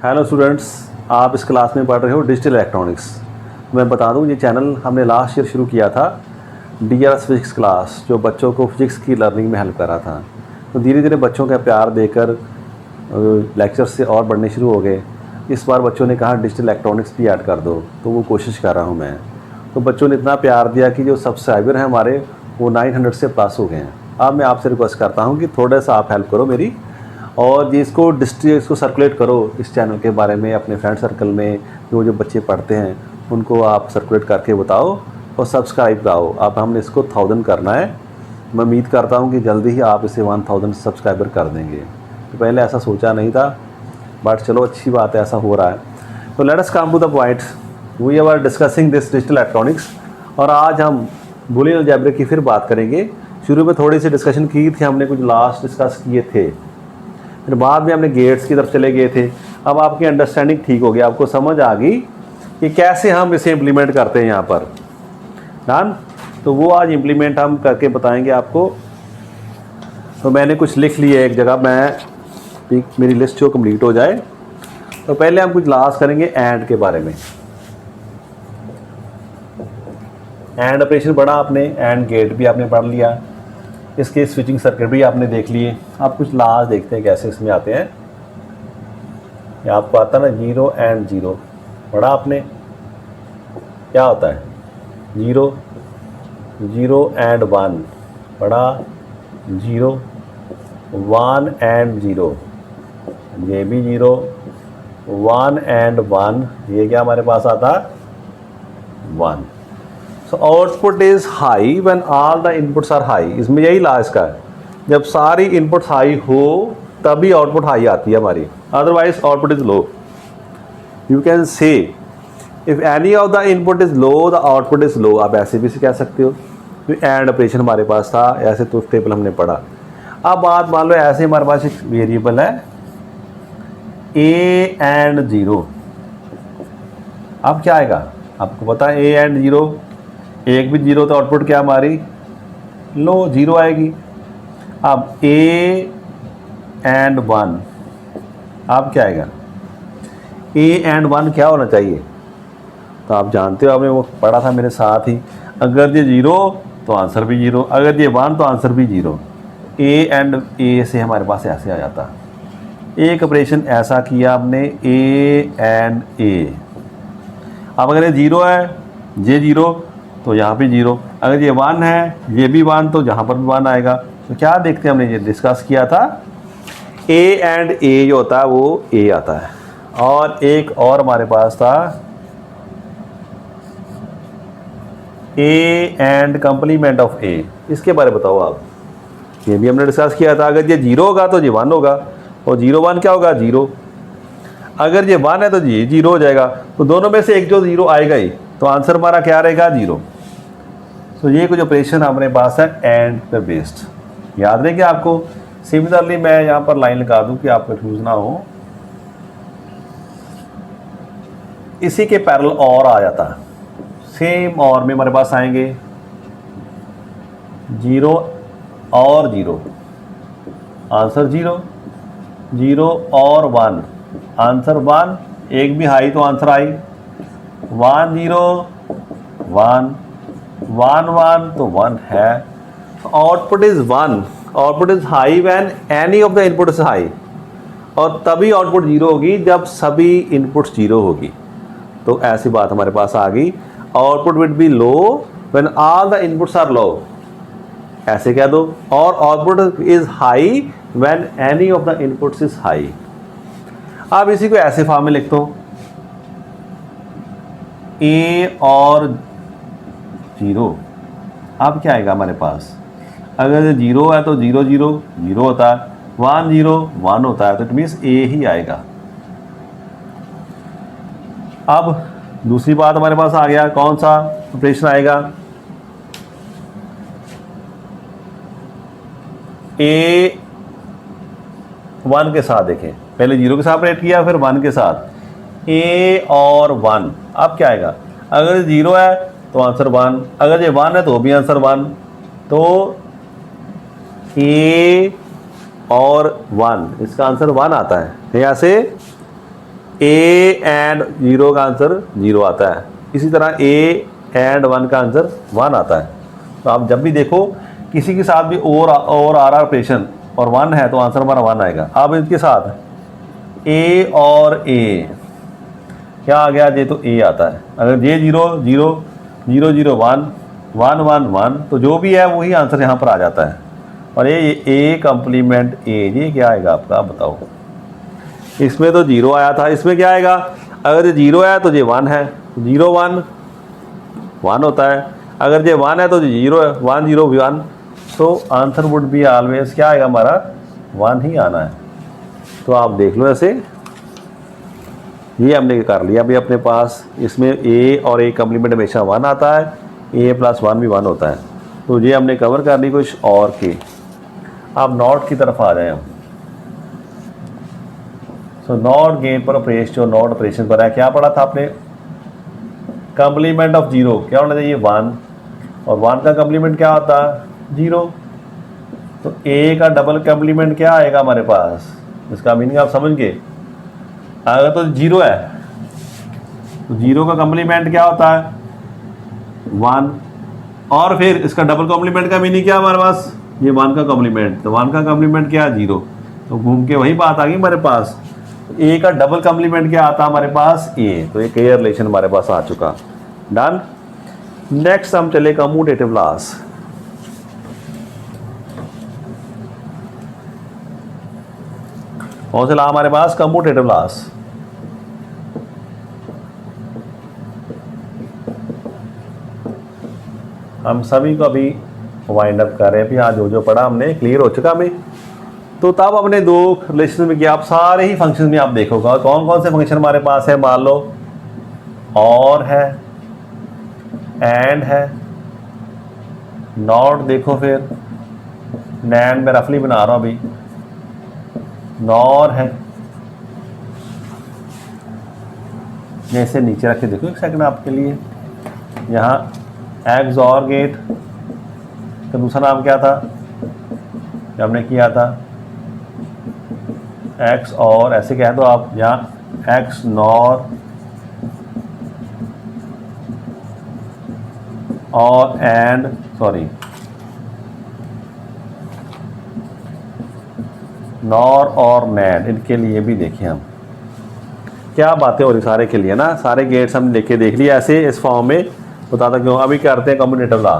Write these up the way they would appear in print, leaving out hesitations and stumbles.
Hello students, आप इस class में पढ़ रहे हो डिजिटल इलेक्ट्रॉनिक्स। मैं बता दूं, ये चैनल हमने लास्ट ईयर शुरू किया था DRS फिजिक्स क्लास, जो बच्चों को फिजिक्स की लर्निंग में हेल्प कर रहा था। तो धीरे धीरे बच्चों का प्यार देकर लेक्चर से और बढ़ने शुरू हो गए। इस बार बच्चों ने कहा डिजिटल इलेक्ट्रॉनिक्स भी ऐड कर दो, तो वो कोशिश कर रहा हूँ मैं। तो बच्चों ने इतना प्यार दिया कि जो सब्सक्राइबर हैं हमारे वो 900 से प्लस हो गए हैं। अब मैं आपसे रिक्वेस्ट करता हूँ कि थोड़ा सा आप हेल्प करो मेरी, और ये इसको सर्कुलेट करो इस चैनल के बारे में अपने फ्रेंड सर्कल में। जो बच्चे पढ़ते हैं उनको आप सर्कुलेट करके बताओ और सब्सक्राइब कराओ। अब हमने इसको 1000 करना है। मैं उम्मीद करता हूँ कि जल्दी ही आप इसे 1000 सब्सक्राइबर कर देंगे। तो पहले ऐसा सोचा नहीं था, बट चलो अच्छी बात है, ऐसा हो रहा है। तो let us come to the point. We are discussing this digital electronics, और आज हम बूलियन अलजेब्रा की फिर बात करेंगे। शुरू में थोड़ी सी डिस्कशन की थी हमने, कुछ लास्ट डिस्कस किए थे, फिर बाद में हमने गेट्स की तरफ चले गए थे। अब आपकी अंडरस्टैंडिंग ठीक हो गई, आपको समझ आ गई कि कैसे हम इसे इम्प्लीमेंट करते हैं यहाँ पर। डन। तो वो आज इम्प्लीमेंट हम करके बताएंगे आपको। तो मैंने कुछ लिख लिया एक जगह, मेरी लिस्ट जो कंप्लीट हो जाए। तो पहले हम कुछ लास्ट करेंगे एंड के बारे में। एंड ऑपरेशन पढ़ा आपने, एंड गेट भी आपने पढ़ लिया, इसके स्विचिंग सर्किट भी आपने देख लिए। आप कुछ लास्ट देखते हैं कैसे इसमें आते हैं। ये आपको आता ना 0 एंड 0, पढ़ा आपने। क्या होता है 0 एंड 1, पढ़ा। 0 1 एंड 0, ये भी 0 1 एंड 1, ये क्या हमारे पास आता 1। So output is high when all the inputs are high. इसमें यही लास्ट का है, जब सारी इनपुट्स हाई हो तभी आउटपुट हाई आती है हमारी, otherwise output is low. You can say if any of the input is low the output is low. आप ऐसे भी कह सकते हो। तो एंड ऑपरेशन हमारे पास था, ऐसे तो टेबल हमने पढ़ा। अब बात मान लो ऐसे हमारे पास एक वेरिएबल है ए एंड 0। अब क्या आएगा आपको पता है, ए एंड 0, एक भी 0 तो आउटपुट क्या हमारी लो 0 आएगी। अब ए एंड 1, अब क्या आएगा ए एंड 1 क्या होना चाहिए। तो आप जानते हो, आपने वो पढ़ा था मेरे साथ ही, अगर ये 0 तो आंसर भी 0, अगर ये 1 तो आंसर भी 0। ए एंड ए से हमारे पास ऐसे आ जाता। एक ऑपरेशन ऐसा किया आपने ए एंड ए। अब अगर ये 0 है, ये 0 तो यहाँ पे 0, अगर ये 1 है, ये भी 1 तो यहाँ पर भी 1 आएगा। तो क्या देखते हैं, हमने ये डिस्कस किया था, ए एंड ए जो होता है वो ए आता है। और एक और हमारे पास था ए एंड कंप्लीमेंट ऑफ ए। इसके बारे में बताओ आप। ये भी हमने डिस्कस किया था, अगर ये 0 होगा तो ये 1 होगा, और 0 1 क्या होगा 0। अगर ये 1 है तो ये 0 हो जाएगा। तो दोनों में से एक जो 0 आएगा ही, तो आंसर हमारा क्या रहेगा 0। तो ये कुछ ऑपरेशन हमारे पास है एंड पर बेस्ड, याद रहे कि आपको। सिमिलरली मैं यहाँ पर लाइन लगा दूं कि आपको कंफ्यूज ना हो। इसी के पैरेलल और आ जाता, सेम और में हमारे पास आएंगे 0 और 0, आंसर 0, 0 और 1, आंसर 1, एक भी हाई तो आंसर हाई, 1 0 1 1 1 तो 1 है। Output is 1, output is high when any of the input is high, और तभी आउटपुट 0 होगी जब सभी इनपुट्स 0 होगी। तो ऐसी बात हमारे पास आ गई, output will be low when all the inputs are low, ऐसे कह दो। और output is high when any of the inputs is high. अब इसी को ऐसे फॉर्म में लिख दो, ए और 0। अब क्या आएगा हमारे पास, अगर 0 है तो 0 0 0 होता है, 1 0 1 होता है, तो इट मीन्स ए ही आएगा। अब दूसरी बात हमारे पास आ गया, कौन सा ऑपरेशन आएगा, ए 1 के साथ। देखें, पहले 0 के साथ ऑपरेट किया, फिर 1 के साथ, ए और 1। अब क्या आएगा, अगर 0 है तो आंसर 1, अगर ये 1 है तो भी आंसर 1। तो ए और 1, इसका आंसर 1 आता है। यहाँ से ए एंड 0 का आंसर 0 आता है, इसी तरह ए एंड 1 का आंसर 1 आता है। तो आप जब भी देखो किसी के साथ भी और आ रहा ऑपरेशन और 1 है तो आंसर हमारा 1 आएगा। अब इनके साथ ए और ए क्या आ गया, ये तो ए आता है। अगर ये 0 0 0 0 1 1 1 1 तो जो भी है वही आंसर यहाँ पर आ जाता है। और ये ए कम्प्लीमेंट ए, ये क्या आएगा आपका, आप बताओ। इसमें तो 0 आया था, इसमें क्या आएगा, अगर ये 0 है तो ये 1 है, 0 1 1 होता है। अगर ये 1 है तो 0 1 0 1, तो आंसर वुड बी ऑलवेज क्या आएगा हमारा, 1 ही आना है। तो आप देख लो ऐसे, ये हमने कर लिया अभी अपने पास। इसमें ए और ए कम्प्लीमेंट हमेशा 1 आता है, ए प्लस 1 भी 1 होता है। तो ये हमने कवर कर ली कुछ और के। अब नॉट की तरफ आ जाए हम। सो नॉट गेट पर ऑपरेशन, जो नॉट ऑपरेशन पर है, क्या पढ़ा था आपने, कम्प्लीमेंट ऑफ 0 क्या होना चाहिए, 1, और 1 का कम्प्लीमेंट क्या होता है, 0। तो ए का डबल कम्प्लीमेंट क्या आएगा हमारे पास, इसका मीनिंग आप समझ गए। अगर तो 0 है तो 0 का कम्प्लीमेंट क्या होता है, 1, और फिर इसका डबल कॉम्प्लीमेंट का मीनिंग क्या हमारे पास, ये 1 का कॉम्प्लीमेंट, तो 1 का कॉम्प्लीमेंट क्या, 0। तो घूम के वही बात आ गई हमारे पास। ए का डबल कॉम्प्लीमेंट क्या आता हमारे पास, ए। तो एक क्लियर रिलेशन हमारे पास आ चुका, डन। नेक्स्ट हम चले कम्यूटेटिव लॉस। कौन से लॉ हमारे पास, कम्यूटेटिव लॉस। हम सभी को अभी वाइंड अप कर रहे हैं। अभी आज जो पढ़ा हमने क्लियर हो चुका हमें। तो तब हमने 2 रिलेशन में किया। आप सारे ही फंक्शन में आप देखोगे कौन कौन से फंक्शन हमारे पास है। मान लो और है, एंड है, नॉट देखो, फिर नैंड में रफली बना रहा हूं अभी, नॉर है। जैसे नीचे रख के देखो एक सेकंड आपके लिए। यहाँ एक्स और गेट का दूसरा नाम क्या था जो हमने किया था, एक्स और, ऐसे कह दो आप, यहाँ एक्स नॉर और एंड, सॉरी, नॉर और नैंड, इनके लिए भी देखें हम क्या बातें हो रही सारे के लिए ना। सारे गेट्स हम देख लिया ऐसे इस फॉर्म में, बताता क्यों। अभी करते हैं commutative law.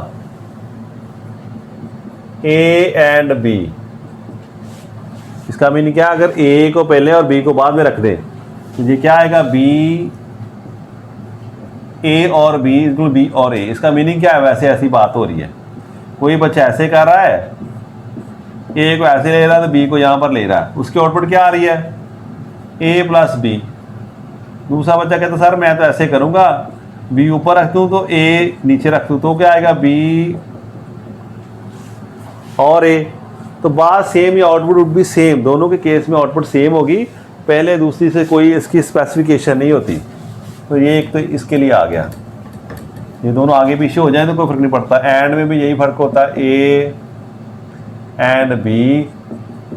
A and B, इसका मीनिंग क्या, अगर ए को पहले और बी को बाद में रख दे तो ये क्या आएगा, बी, ए और बी इक्वल बी और ए। इसका मीनिंग क्या है, वैसे ऐसी बात हो रही है। कोई बच्चा ऐसे कर रहा है, ए को ऐसे ले रहा है तो बी को यहाँ पर ले रहा है, उसकी आउटपुट क्या आ रही है, ए प्लस बी। दूसरा बच्चा कहता सर मैं तो ऐसे करूँगा, बी ऊपर रख दूँ तो ए नीचे रख दूँ, तो क्या आएगा, बी और ए। तो बात सेम या आउटपुट वुड भी सेम, दोनों के केस में आउटपुट सेम होगी। पहले दूसरी से कोई इसकी स्पेसिफिकेशन नहीं होती। तो ये एक तो इसके लिए आ गया। ये दोनों आगे पीछे हो जाए तो कोई फर्क नहीं पड़ता। एंड में भी यही फर्क होता है, ए एंड बी,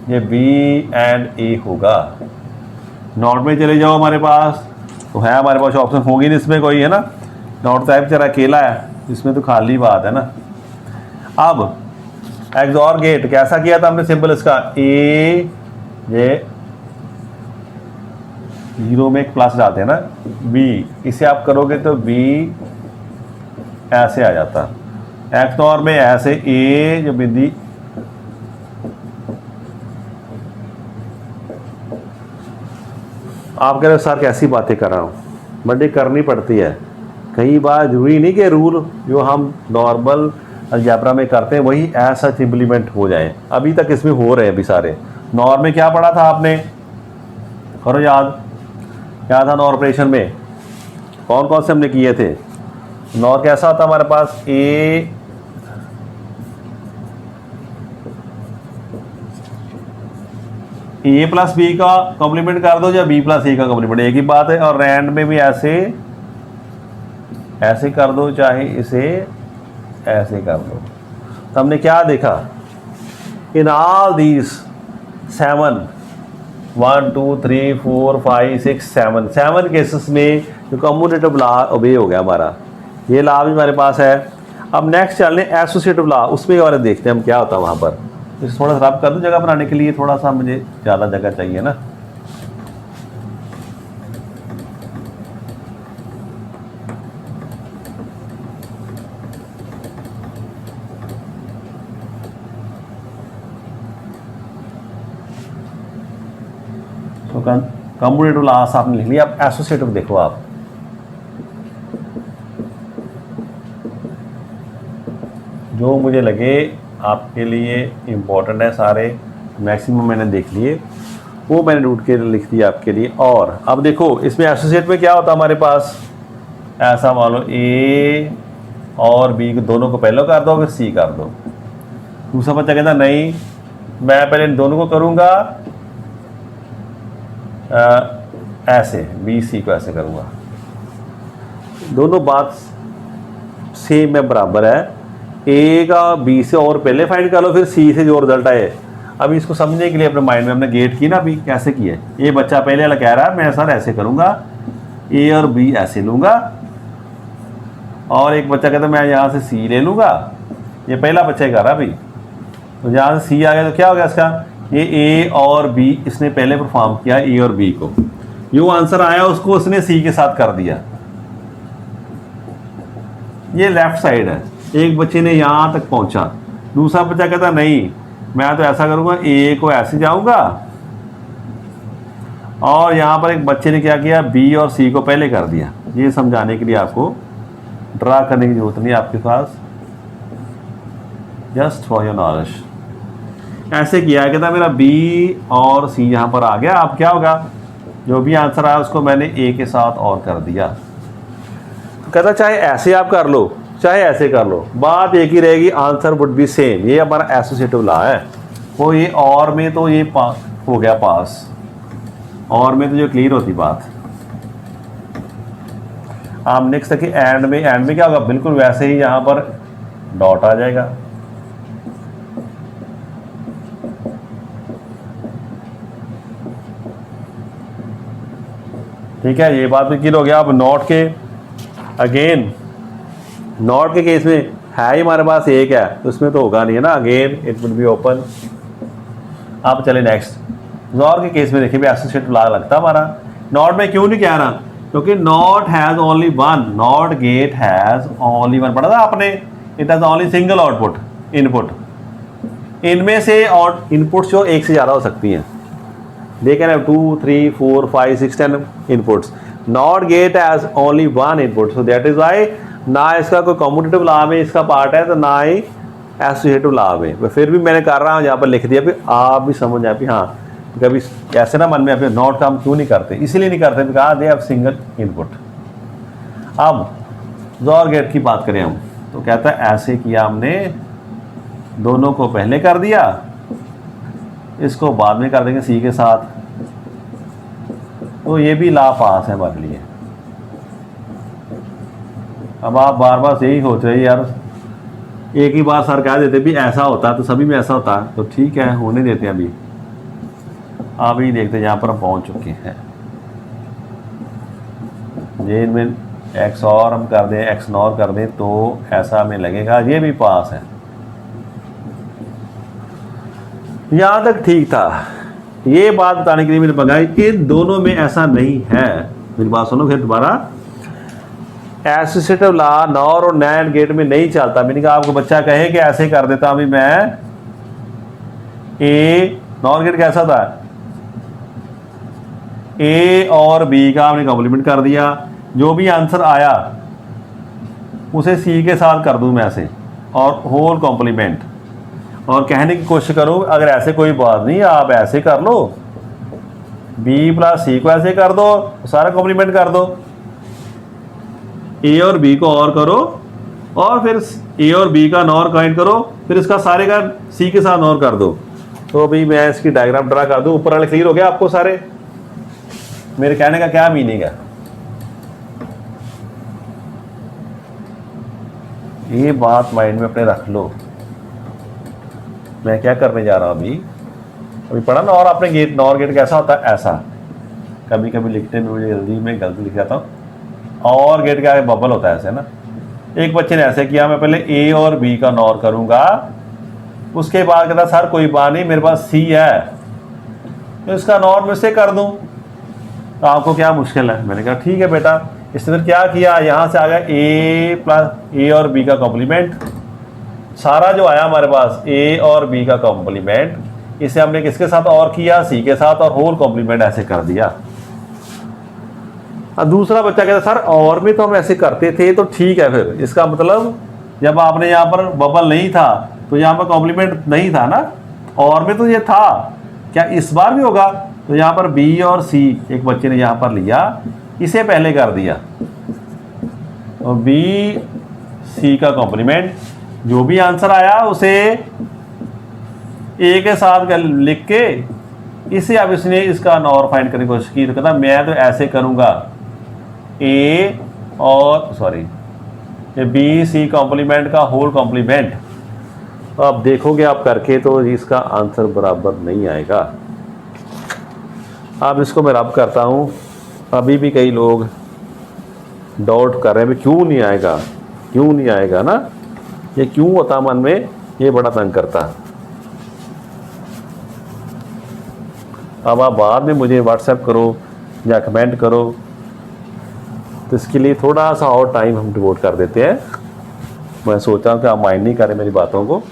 ये बी एंड ए होगा। नॉट में चले जाओ हमारे पास, तो है हमारे पास ऑप्शन होगी नहीं इसमें कोई, है ना। नॉट तो बेचारा अकेला है, इसमें तो खाली बात है ना। अब एक्स और गेट कैसा किया था हमने, सिंपल इसका ए, ये 0 में एक प्लस डालते हैं ना, बी, इसे आप करोगे तो बी ऐसे आ जाता। एक्स और में ऐसे ए जो बिंदी, आप कह रहे हो सर कैसी बातें कर रहा हूँ, बट ये करनी पड़ती है। कई बार जरूरी नहीं कि रूल जो हम नॉर्मल अलजेब्रा में करते हैं वही ऐसा इम्प्लीमेंट हो जाए। अभी तक इसमें हो रहे हैं अभी सारे। नॉर में क्या पढ़ा था आपने, करो याद, क्या था नॉर ऑपरेशन में, कौन कौन से हमने किए थे। नॉर कैसा होता हमारे पास, ए प्लस बी का कॉम्प्लीमेंट कर दो या बी प्लस ए का कॉम्प्लीमेंट, एक ही बात है। और रैंड में भी ऐसे ऐसे कर दो, चाहे इसे ऐसे कर दो। तो हमने क्या देखा, इन ऑल दीज 7 1 2 3 4 5 6 7 7 केसेस में जो कम्यूटेटिव लॉ ओबे हो गया हमारा, ये लॉ भी हमारे पास है। अब नेक्स्ट चल लें एसोसिएटिव लॉ, उसमें और देखते हैं हम क्या होता है वहाँ पर। इस थोड़ा सा रब कर दूँ जगह बनाने के लिए, थोड़ा सा मुझे ज़्यादा जगह चाहिए ना। तो कम्यूटेटिव लॉस आपने लिख लिया। अब एसोसिएटिव देखो आप, जो मुझे लगे आपके लिए इम्पोर्टेंट है, सारे मैक्सिमम मैंने देख लिए, वो मैंने ढूंढ के लिख दिया आपके लिए। और अब देखो इसमें एसोसिएट में क्या होता है हमारे पास, ऐसा मान लो ए और बी दोनों को पहले कर दो फिर सी कर दो। दूसरा बच्चा कहता नहीं मैं पहले इन दोनों को करूँगा ऐसे, बी सी को ऐसे करूँगा। दोनों बात सेम है, बराबर है। ए का बी से और पहले फाइंड कर लो, फिर सी से जो रिजल्ट आए। अब इसको समझने के लिए अपने माइंड में हमने गेट की ना, अभी कैसे किया है। ये बच्चा पहले वाला कह रहा है मैं सर ऐसे करूँगा, ए और बी ऐसे लूँगा, और एक बच्चा कहता है मैं यहाँ से सी ले लूँगा। ये पहला बच्चा ही कर रहा है भाई, तो यहाँ से सी आ गया तो क्या हो गया इसका, ये ए और बी इसने पहले परफॉर्म किया ए और बी को, जो आंसर आया उसको उसने सी के साथ कर दिया। ये लेफ्ट साइड है, एक बच्चे ने यहाँ तक पहुँचा, दूसरा बच्चा कहता नहीं मैं तो ऐसा करूँगा, ए को ऐसे जाऊँगा, और यहाँ पर एक बच्चे ने क्या किया, बी और सी को पहले कर दिया। ये समझाने के लिए आपको ड्रा करने की जरूरत नहीं आपके पास, जस्ट फॉर योर नॉलेज। ऐसे किया है, कहता मेरा बी और सी यहाँ पर आ गया। अब क्या होगा, जो भी आंसर आया उसको मैंने ए के साथ और कर दिया। तो कहता चाहे ऐसे आप कर लो चाहे ऐसे कर लो, बात एक ही रहेगी, आंसर वुड बी सेम। ये हमारा एसोसिएटिव लॉ है। वो ये और में तो ये हो गया पास, और में तो जो क्लियर होती बात। आप नेक्स्ट देखिए एंड में क्या होगा, बिल्कुल वैसे ही यहाँ पर डॉट आ जाएगा। ठीक है, ये बात भी क्लियर हो गया। अब नॉट के, अगेन नॉट के केस में है ही हमारे पास एक है, तो उसमें तो होगा नहीं है ना, again it would be open. अब चले नेक्स्ट। नॉट के केस में देखिए भी एसोसिएटिव लॉ लगता हमारा। नॉट में क्यों नहीं कह रहा, क्योंकि not has only one, not gate has only one, पढ़ा था आपने, it has only single output input. इनमें से और इनपुट्स जो एक से ज़्यादा हो सकती हैं, they can have 2 3 4 5 6 10 inputs. NOT gate has only one input, so that is why ना इसका कोई कम्यूटेटिव लॉ में इसका पार्ट है, तो ना ही एसोसिएटिव लॉ में। फिर भी मैंने कर रहा हूँ यहाँ पर लिख दिया, फिर आप भी समझ आए हाँ कभी ऐसे ना मन में अपने नॉट का हम क्यों नहीं करते, इसलिए नहीं करते कहा दे हैव सिंगल इनपुट। अब जोर गेट की बात करें हम, तो कहता है ऐसे किया हमने, दोनों को पहले कर दिया, इसको बाद में कर देंगे सी के साथ, तो ये भी लॉ पास है हमारे लिए। अब आप बार बार यही सोच रहे यार, एक ही बार सर कह देते भी ऐसा होता तो सभी में ऐसा होता, तो ठीक है होने देते हैं। अभी देखते हैं, यहाँ पर हम पहुँच चुके हैं। ये इनमें एक्स और हम कर दें, एक्स नॉर कर दें, तो ऐसा हमें लगेगा ये भी पास है। यहाँ तक ठीक था। ये बात बताने के लिए मैंने बताया कि दोनों में ऐसा नहीं है। मेरी बात सुनो फिर दोबारा, एसोसिएटिव लॉ नॉर और नैंड गेट में नहीं चलता। मैंने कहा आपको बच्चा कहे कि ऐसे कर देता अभी मैं, ए नॉर गेट कैसा था, ए और बी का आपने कॉम्प्लीमेंट कर दिया, जो भी आंसर आया उसे सी के साथ कर दूं मैं ऐसे, और होल कॉम्प्लीमेंट। और कहने की कोशिश करूँ अगर ऐसे कोई बात नहीं, आप ऐसे कर लो, बी प्लस सी को ऐसे कर दो, सारा कॉम्प्लीमेंट कर दो, ए और बी को और करो, और फिर ए और बी का नॉर काउंट करो, फिर इसका सारे का सी के साथ नॉर कर दो। तो अभी मैं इसकी डायग्राम ड्रा कर दूं, ऊपर वाले क्लियर हो गया आपको सारे, मेरे कहने का क्या मीनिंग है। ये बात माइंड में अपने रख लो। मैं क्या करने जा रहा हूं अभी, अभी पढ़ा ना। और आपने गेट, नॉर गेट कैसा होता है, ऐसा। कभी कभी लिखने में मुझे जल्दी में गलती लिख जाता हूँ। और गेट का बबल होता है ऐसे ना। एक बच्चे ने ऐसे किया, मैं पहले ए और बी का नॉर करूँगा, उसके बाद कहता सर कोई बात नहीं मेरे पास सी है तो इसका नॉर में से कर दूँ, तो आपको क्या मुश्किल है। मैंने कहा ठीक है बेटा। इसने फिर क्या किया, यहाँ से आ गया ए प्लस ए और बी का कॉम्प्लीमेंट। सारा जो आया हमारे पास ए और बी का कॉम्प्लीमेंट, इसे हमने किसके साथ और किया, सी के साथ, और होल कॉम्प्लीमेंट ऐसे कर दिया। अब दूसरा बच्चा कहता सर और भी तो हम ऐसे करते थे, तो ठीक है। फिर इसका मतलब जब आपने यहाँ पर बबल नहीं था तो यहाँ पर कॉम्प्लीमेंट नहीं था ना, और में तो ये था, क्या इस बार भी होगा। तो यहाँ पर बी और सी एक बच्चे ने यहाँ पर लिया, इसे पहले कर दिया, और बी सी का कॉम्प्लीमेंट, जो भी आंसर आया उसे ए के साथ लिख के इसे अब इसने इसका नॉर फाइंड करने की कोशिश की। तो कहता मैं तो ऐसे करूँगा, ए और सॉरी ये बी सी कॉम्प्लीमेंट का होल कॉम्प्लीमेंट। तो आप देखोगे आप करके तो इसका आंसर बराबर नहीं आएगा। अब इसको मैं रब करता हूँ। अभी भी कई लोग डाउट कर रहे हैं क्यों नहीं आएगा, क्यों नहीं आएगा ना, ये क्यों होता मन में, ये बड़ा तंग करता। अब आप बाद में मुझे व्हाट्सएप करो या कमेंट करो, तो इसके लिए थोड़ा सा और टाइम हम डिवोट कर देते हैं। मैं सोचा हूँ कि आप माइंड नहीं करें मेरी बातों को।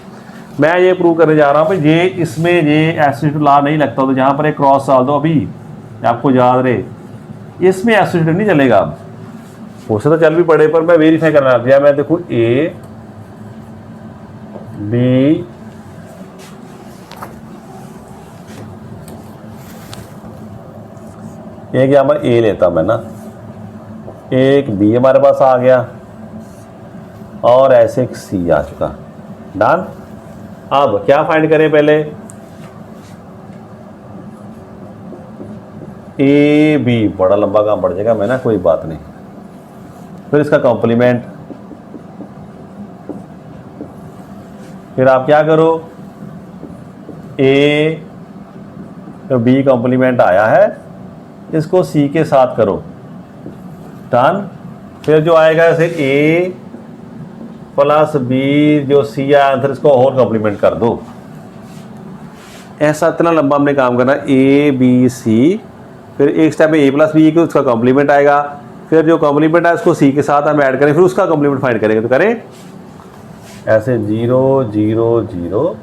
मैं ये प्रूव करने जा रहा हूँ भाई, ये इसमें ये एसोसिएटिव लॉ नहीं लगता, तो जहाँ पर एक क्रॉस डाल दो अभी, आपको याद रहे, इसमें एसोसिएटिव नहीं चलेगा। अब हो सकता चल भी पड़े, पर मैं वेरीफाई करना दिया। मैं देखूँ ए बी एक यहाँ पर ए लेता मैं ना, एक बी हमारे पास आ गया, और ऐसे एक सी आ चुका। डन। अब क्या फाइंड करें, पहले ए बी, बड़ा लंबा काम पड़ जाएगा मैं ना, कोई बात नहीं। फिर इसका कॉम्प्लीमेंट, फिर आप क्या करो, ए तो बी कॉम्प्लीमेंट आया है, इसको सी के साथ करो। डन। फिर जो आएगा ऐसे ए प्लस बी, जो सी आया आंसर, इसको और कॉम्प्लीमेंट कर दो। ऐसा इतना लंबा हमने काम करना, ए बी सी, फिर एक स्टेप में ए प्लस बी की उसका कॉम्प्लीमेंट आएगा, फिर जो कॉम्प्लीमेंट है उसको सी के साथ हम ऐड करें, फिर उसका कॉम्प्लीमेंट फाइंड करेंगे। तो करें ऐसे 0 0 0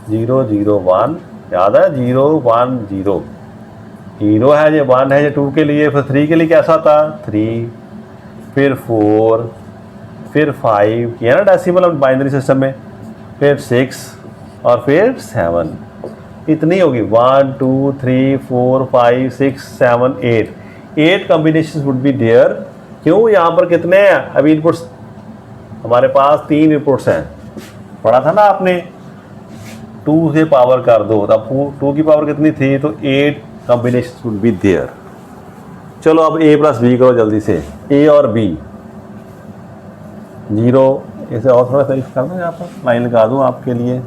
0 0 1, याद है 0 1 0, 0 है ये, 1 है ये 2 के लिए, फिर 3 के लिए कैसा था 3, फिर 4, फिर 5 किया ना डेसिमल हम बाइनरी सिस्टम में, फिर 6 और फिर 7। इतनी होगी 1 2 3 4 5 6 7 8 कॉम्बिनेशन वुड बी देयर। क्यों, यहाँ पर कितने हैं अभी इनपुट्स हमारे पास, 3 इनपुट्स हैं। पढ़ा था ना आपने, 2 से पावर कर दो, तब 2 की पावर कितनी थी, तो 8 कॉम्बिनेशन वुड बी देयर। चलो अब ए प्लस बी करो जल्दी से, ए और बी 0, इसे और थोड़ा सा कर दो, यहाँ पर लाइन लगा दूँ आपके लिए।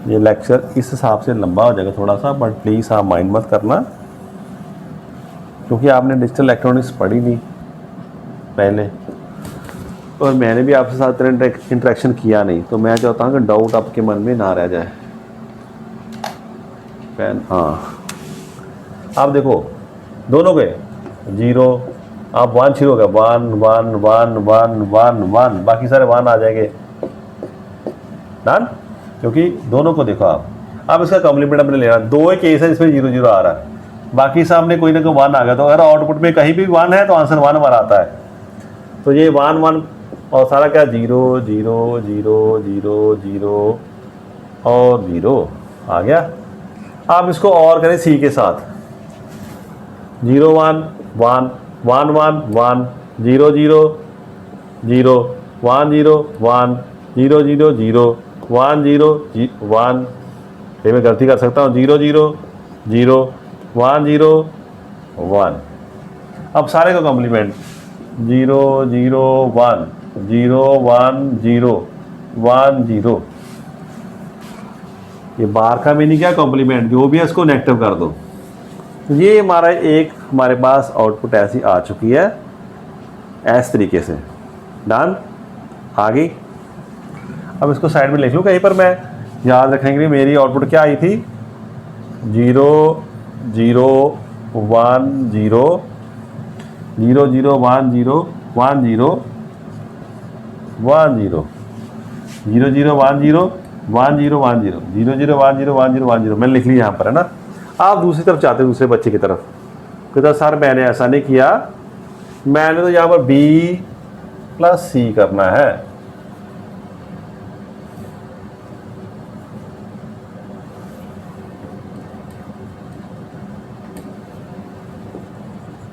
ये लेक्चर इस हिसाब से लंबा हो जाएगा थोड़ा सा, बट प्लीज़ आप माइंड मत करना, क्योंकि आपने डिजिटल इलेक्ट्रॉनिक्स पढ़ी नहीं पहले, और मैंने भी आपके साथ इंटरेक्शन किया नहीं, तो मैं चाहता हूँ कि डाउट आपके मन में ना रह जाए। पेन, हाँ आप देखो दोनों के 0, आप 1 शुरू हो गया, 1 1 1 1 1 1, बाकी सारे 1 आ जाएंगे। डन। क्योंकि दोनों को देखो आप इसका कॉम्प्लीमेंट अपने लेना, 2 ही केस है जिसमें 0 0 आ रहा है, बाकी सामने कोई ना कोई 1 आ गया, तो अगर आउटपुट में कहीं भी 1 है तो आंसर 1 हमारा आता है। तो ये 1 1 और सारा क्या 0 0 0 0 0 और 0 आ गया। आप इसको और करें सी के साथ, 0 1 1 1 1 1 0 0 0 1 0 1 0 0 0 1 0 1, ये मैं गलती कर सकता हूँ, 0 0 0 1 0 1। अब सारे का कॉम्प्लीमेंट 0 0 1 0 1 0 1 0। ये बार का मीनिंग क्या, कॉम्प्लीमेंट, जो भी है इसको नेगेटिव कर दो। तो ये हमारे पास आउटपुट ऐसी आ चुकी है इस तरीके से। डन, आ गई। अब इसको साइड में लिख लूँ कहीं पर, मैं याद रखने के लिए। मेरी आउटपुट क्या आई थी, 0 0 1 0 0 0 1 0 1 0 1 0 0 0 1 0 1 0 1 0 0 0 1 0 1 0 1 0। मैंने लिख ली यहाँ पर, है ना। आप दूसरी तरफ चाहते हैं, दूसरे बच्चे की तरफ, कहता सर मैंने ऐसा नहीं किया, मैंने तो यहाँ पर B + C करना है।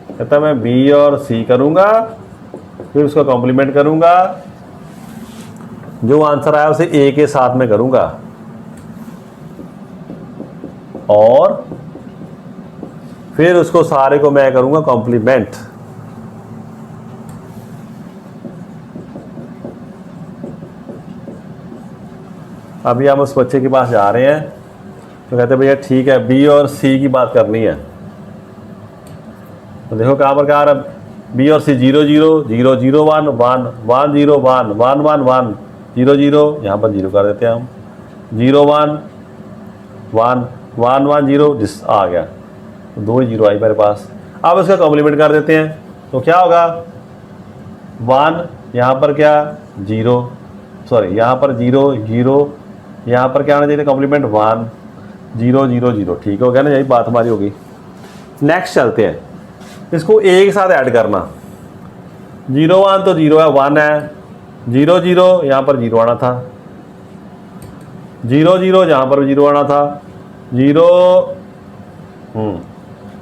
कहता मैं B और C करूंगा, फिर उसका कॉम्प्लीमेंट करूंगा, जो आंसर आया उसे A के साथ में करूंगा, और फिर उसको सारे को मैं करूंगा कॉम्प्लीमेंट। अभी हम उस बच्चे के पास जा रहे हैं, तो कहते भैया ठीक है, B और C की बात करनी है। तो देखो कहाँ पर क्या आ रहा है, B और C 0 0 0 0 1 1 1 0 1 1 1 1 0 0, यहाँ पर 0 कर देते हैं हम, 0 1 1 1 1 0, जिस आ गया, तो 2 ही 0 आई मेरे पास। अब इसका कॉम्प्लीमेंट कर देते हैं, तो क्या होगा, 1 यहाँ पर क्या 0, सॉरी यहाँ पर 0 0, यहाँ पर क्या आना चाहिए कॉम्प्लीमेंट 1 0 0 0। ठीक हो गया ना, यही बात हमारी होगी। नेक्स्ट चलते हैं, इसको एक साथ ऐड करना। 0 1 तो 0 है, 1 है, 0 0 यहाँ पर 0 आना था, 0 0 जहाँ पर 0 आना था, 0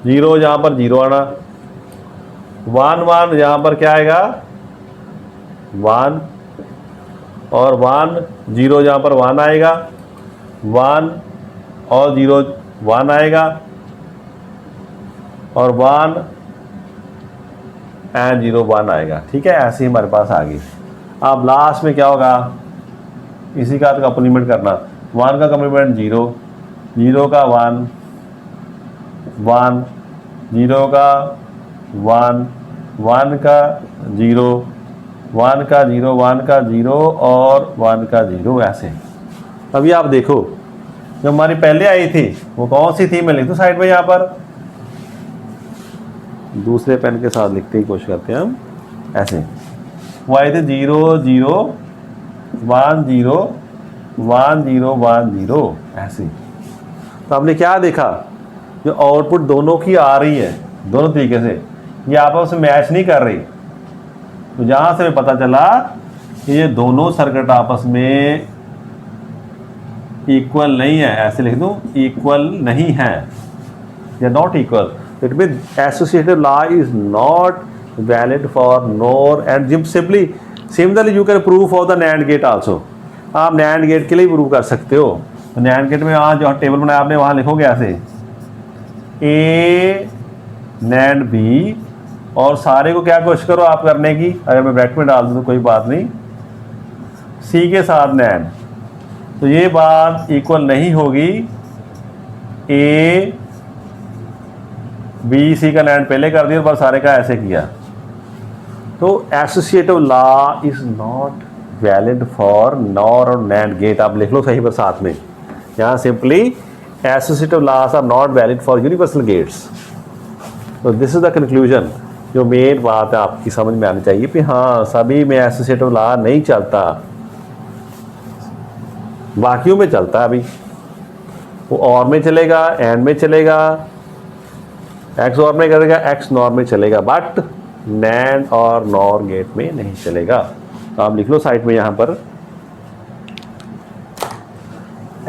0 जहाँ पर 0 आना, 1 1 यहाँ पर क्या आएगा 1, और 1 0 जहाँ पर 1 आएगा, 1 और 0 1 आएगा, और 1 एंड 0 1 आएगा। ठीक है, ऐसे ही हमारे पास आ गई। अब लास्ट में क्या होगा, इसी का कॉम्प्लीमेंट करना, 1 का कॉम्प्लीमेंट 0, 0 का 1 1, 0 का 1 1 का 0 1 का 0 1 का 0 और 1 का 0, ऐसे। अभी आप देखो, जो हमारी पहले आई थी वो कौन सी थी, मैं लिख दूँ साइड में, यहाँ पर दूसरे पेन के साथ लिखने की कोशिश करते हैं हम, ऐसे। वो आए थे 0 0 1 0 1 0 1 0, ऐसे। तो आपने क्या देखा, जो आउटपुट दोनों की आ रही है, दोनों तरीके से, ये आपस में मैच नहीं कर रही। तो जहाँ से पता चला कि ये दोनों सर्किट आपस में इक्वल नहीं है, ऐसे लिख दूँ, इक्वल नहीं है, या not equal. It mean associative law is not valid for NOR and simply similarly you can prove for the NAND gate also. आप नैंड गेट के लिए प्रूव कर सकते हो। तो नैंड गेट में वहाँ जो टेबल बनाया आपने, वहाँ लिखोगे ऐसे A नैंड B, और सारे को क्या कोशिश करो आप करने की, अगर मैं ब्रैकेट में डाल दूँ तो कोई बात नहीं, C के साथ नैंड, तो ये बात इक्वल नहीं होगी। A B C का नैंड पहले कर दिया, पर सारे का ऐसे किया। तो associative law is not valid for NOR और नैंड गेट। आप लिख लो सही पर साथ में, यहाँ simply associative laws are not valid for universal gates. तो दिस इज द कंक्लूजन। जो मेन बात है आपकी समझ में आनी चाहिए कि हाँ, सभी में एसोसिएटिव लॉ नहीं चलता, बाकियों में चलता है। अभी वो और में चलेगा, एंड में चलेगा, एक्स और में करेगा, एक्स नॉर में चलेगा, बट नैंड और नॉर गेट में नहीं चलेगा। तो आप लिख लो साइड में यहाँ पर,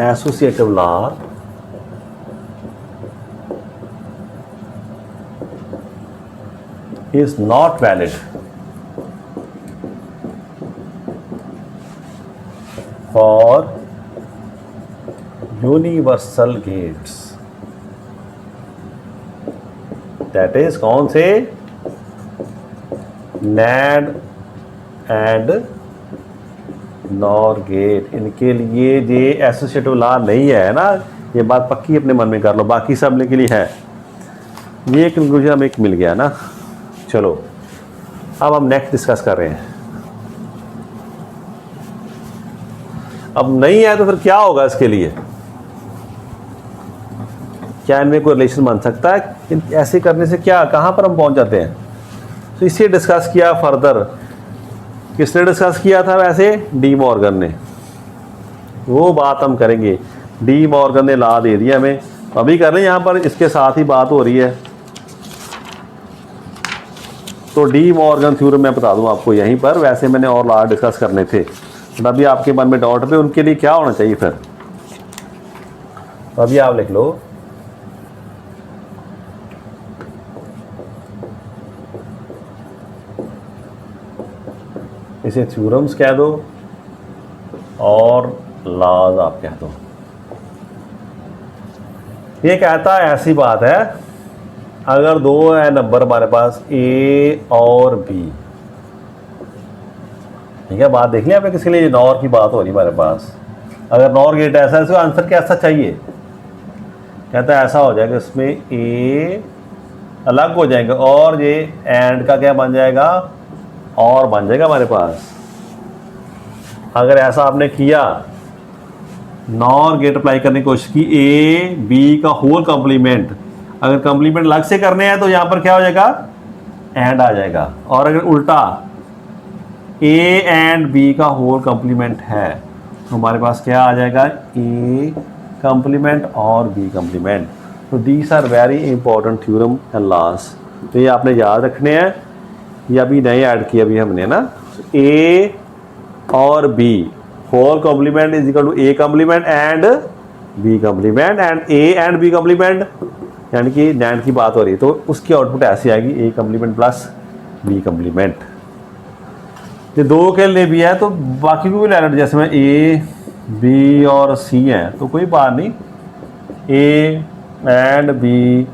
associative law is not valid for universal gates। that is कौन से, नैंड एंड नॉर गेट, इनके लिए ये एसोसिएटिव लॉ नहीं है ना, ये बात पक्की अपने मन में कर लो, बाकी सब के लिए है। ये कंक्लूजन हमें एक मिल गया ना। चलो अब हम नेक्स्ट डिस्कस कर रहे हैं। अब नहीं है तो फिर क्या होगा इसके लिए, क्या इनमें कोई रिलेशन बन सकता है? ऐसे करने से क्या, कहाँ पर हम पहुंच जाते हैं? तो इसे डिस्कस किया फर्दर, किसने डिस्कस किया था? वैसे डी मॉर्गन ने। वो बात हम करेंगे, डी मॉर्गन ने लॉ दे दिया हमें, अभी कर रहे हैं यहाँ पर, इसके साथ ही बात हो रही है। तो डी मॉर्गन थ्योरम मैं बता दूं आपको यहीं पर, वैसे मैंने और लॉ डिस्कस करने थे, तो अभी आपके मन में डाउट पे उनके लिए क्या होना चाहिए फिर, तो अभी आप लिख लो। इसे थ्योरम्स कह दो और लॉज आप कह दो। ये कहता है ऐसी बात है, अगर दो है नंबर हमारे पास ए और बी, ठीक है, बात देख लिया आपने किसके लिए, नॉर की बात हो रही हमारे पास। अगर नॉर गेट ऐसा है, इसका आंसर कैसा चाहिए? कहता है ऐसा हो जाएगा, इसमें ए अलग हो जाएगा और ये एंड का क्या बन जाएगा, और बन जाएगा हमारे पास। अगर ऐसा आपने किया, नॉर गेट अप्लाई करने की कोशिश की, ए बी का होल कॉम्प्लीमेंट, अगर कॉम्प्लीमेंट अलग से करने हैं तो यहां पर क्या हो जाएगा, एंड आ जाएगा। और अगर उल्टा ए एंड बी का होल कॉम्प्लीमेंट है तो हमारे पास क्या आ जाएगा, ए कॉम्प्लीमेंट और बी कॉम्प्लीमेंट। तो these are very important theorem and laws, तो ये आपने याद रखने हैं। ये अभी नए ऐड किया अभी हमने ना, ए और B whole complement is equal to A complement and B complement and A and B complement, यानी कि नैंड की बात हो रही है, तो उसकी आउटपुट ऐसी आएगी, A complement plus B complement. ये दो के लिए भी है तो बाकी को भी ले लें, जैसे मैं ए बी और सी है तो कोई बात नहीं, ए एंड बी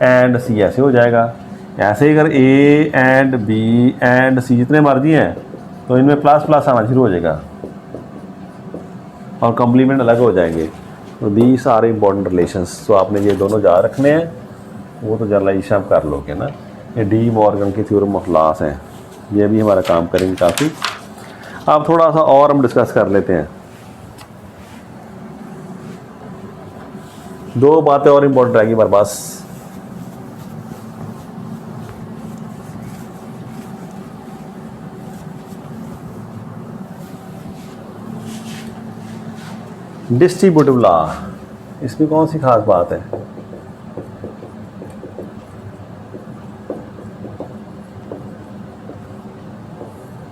एंड सी ऐसे हो जाएगा। ऐसे ही अगर ए एंड बी एंड सी जितने मर्जी हैं तो इनमें प्लस प्लस आना शुरू हो जाएगा और कॉम्प्लीमेंट अलग हो जाएंगे। तो दीज आर इम्पॉर्टेंट रिलेशंस, तो आपने ये दोनों याद रखने हैं, वो तो जनरलाइजेशन आप कर लोगे ना। ये डी मॉर्गन की थ्योरम ऑफ लॉस हैं, ये भी हमारा काम करेंगे काफ़ी। अब थोड़ा सा और हम डिस्कस कर लेते हैं, दो बातें और इम्पोर्टेंट रहेगी हमारे पास। डिस्ट्रीब्यूटिव लॉ, इसमें कौन सी खास बात है?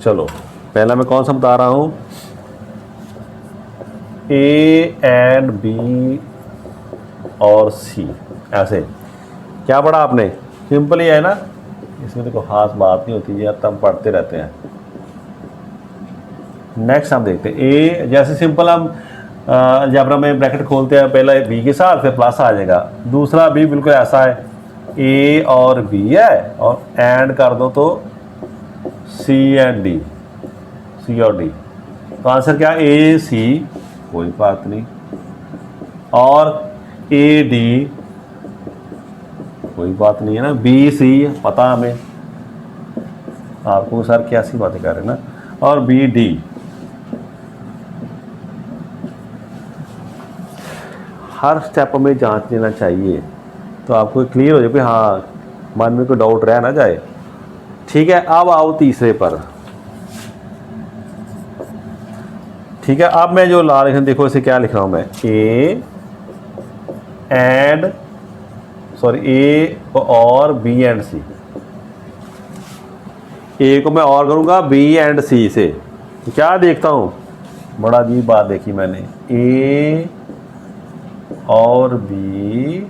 चलो पहला मैं कौन सा बता रहा हूं, ए एंड बी और सी, ऐसे क्या पढ़ा आपने, सिंपल ही है ना, इसमें तो कोई खास बात नहीं होती है, तब पढ़ते रहते हैं। नेक्स्ट हम देखते हैं, ए जैसे सिंपल हम अलजेब्रा में ब्रैकेट खोलते हैं, पहला बी के साथ फिर प्लस आ जाएगा, दूसरा भी बिल्कुल ऐसा है, ए और बी है और एंड कर दो तो सी एंड डी, सी और डी, तो आंसर क्या, ए सी, कोई बात नहीं, और ए डी, कोई बात नहीं है ना, बी सी पता हमें, आपको सर क्या सी बातें कर रहे हैं ना, और बी डी। हर स्टेप में जांच लेना चाहिए तो आपको क्लियर हो जाए कि हाँ मन में कोई डाउट रह ना जाए। ठीक है, अब आओ तीसरे पर। ठीक है, अब मैं जो ला लिख, देखो इसे क्या लिख रहा हूं मैं, ए एंड सॉरी ए और बी एंड सी, ए को मैं और करूंगा बी एंड सी से, तो क्या देखता हूं, बड़ा अजीब बात देखी मैंने, ए और बी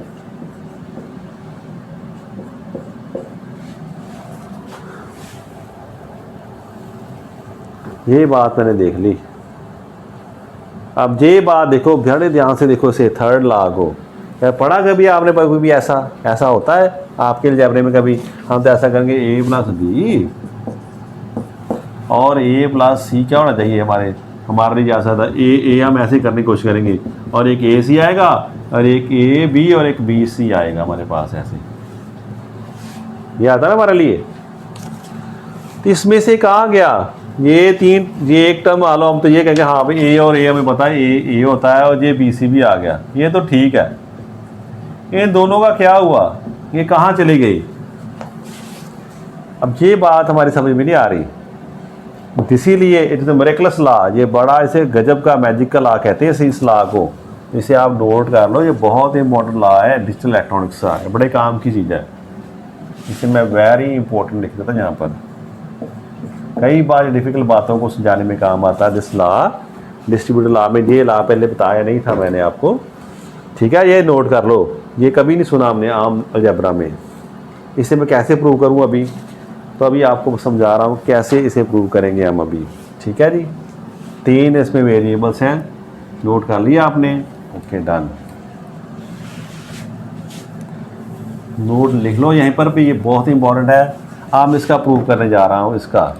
ये बात मैंने देख ली। अब ये बात देखो, बड़े ध्यान से देखो, इसे थर्ड लॉ को पढ़ा कभी आपने, कभी भी ऐसा होता है आपके अलजेब्रे में, कभी हम तो ऐसा करेंगे ए प्लस बी, और ए प्लस सी क्या होना चाहिए हमारे लिए जा सकता है ए हम ऐसे करने की कोशिश करेंगे और एक ए सी आएगा और एक ए बी और एक बी सी आएगा हमारे पास ऐसे, ये आता है ना हमारे लिए। तो इसमें से कहा गया ये एक टर्म आ लो, हम तो ये कहेंगे हाँ भाई ए और ए हमें पता है ए होता है और ये बी सी भी आ गया, ये तो ठीक है। इन दोनों का क्या हुआ, ये कहाँ चली गई? अब ये बात हमारी समझ में नहीं आ रही, इसीलिए इट इज़ मिरेकलस लॉ, ये बड़ा इसे गजब का मैजिक का लॉ कहते हैं इस लॉ को, इसे आप नोट कर लो, ये बहुत इंपॉर्टेंट लॉ है डिजिटल इलेक्ट्रॉनिक्स का, बड़े काम की चीज़ है, इसे मैं वेरी इंपॉर्टेंट लिख देता यहाँ पर। कई बार डिफ़िकल्ट बातों को समझाने में काम आता है दिस लॉ, डिस्ट्रीब्यूटर लॉ में। ये लॉ पहले बताया नहीं था मैंने आपको, ठीक है, ये नोट कर लो, ये कभी नहीं सुना हमने आम अलजेब्रा में। इसे मैं कैसे प्रूव करूँ अभी, तो अभी आपको समझा रहा हूँ कैसे इसे प्रूव करेंगे हम अभी, ठीक है जी। 3 इसमें वेरिएबल्स हैं, नोट कर लिया आपने, ओके डन। नोट लिख लो यहीं पर भी, ये बहुत इंपॉर्टेंट है। अब इसका प्रूव करने जा रहा हूँ इसका।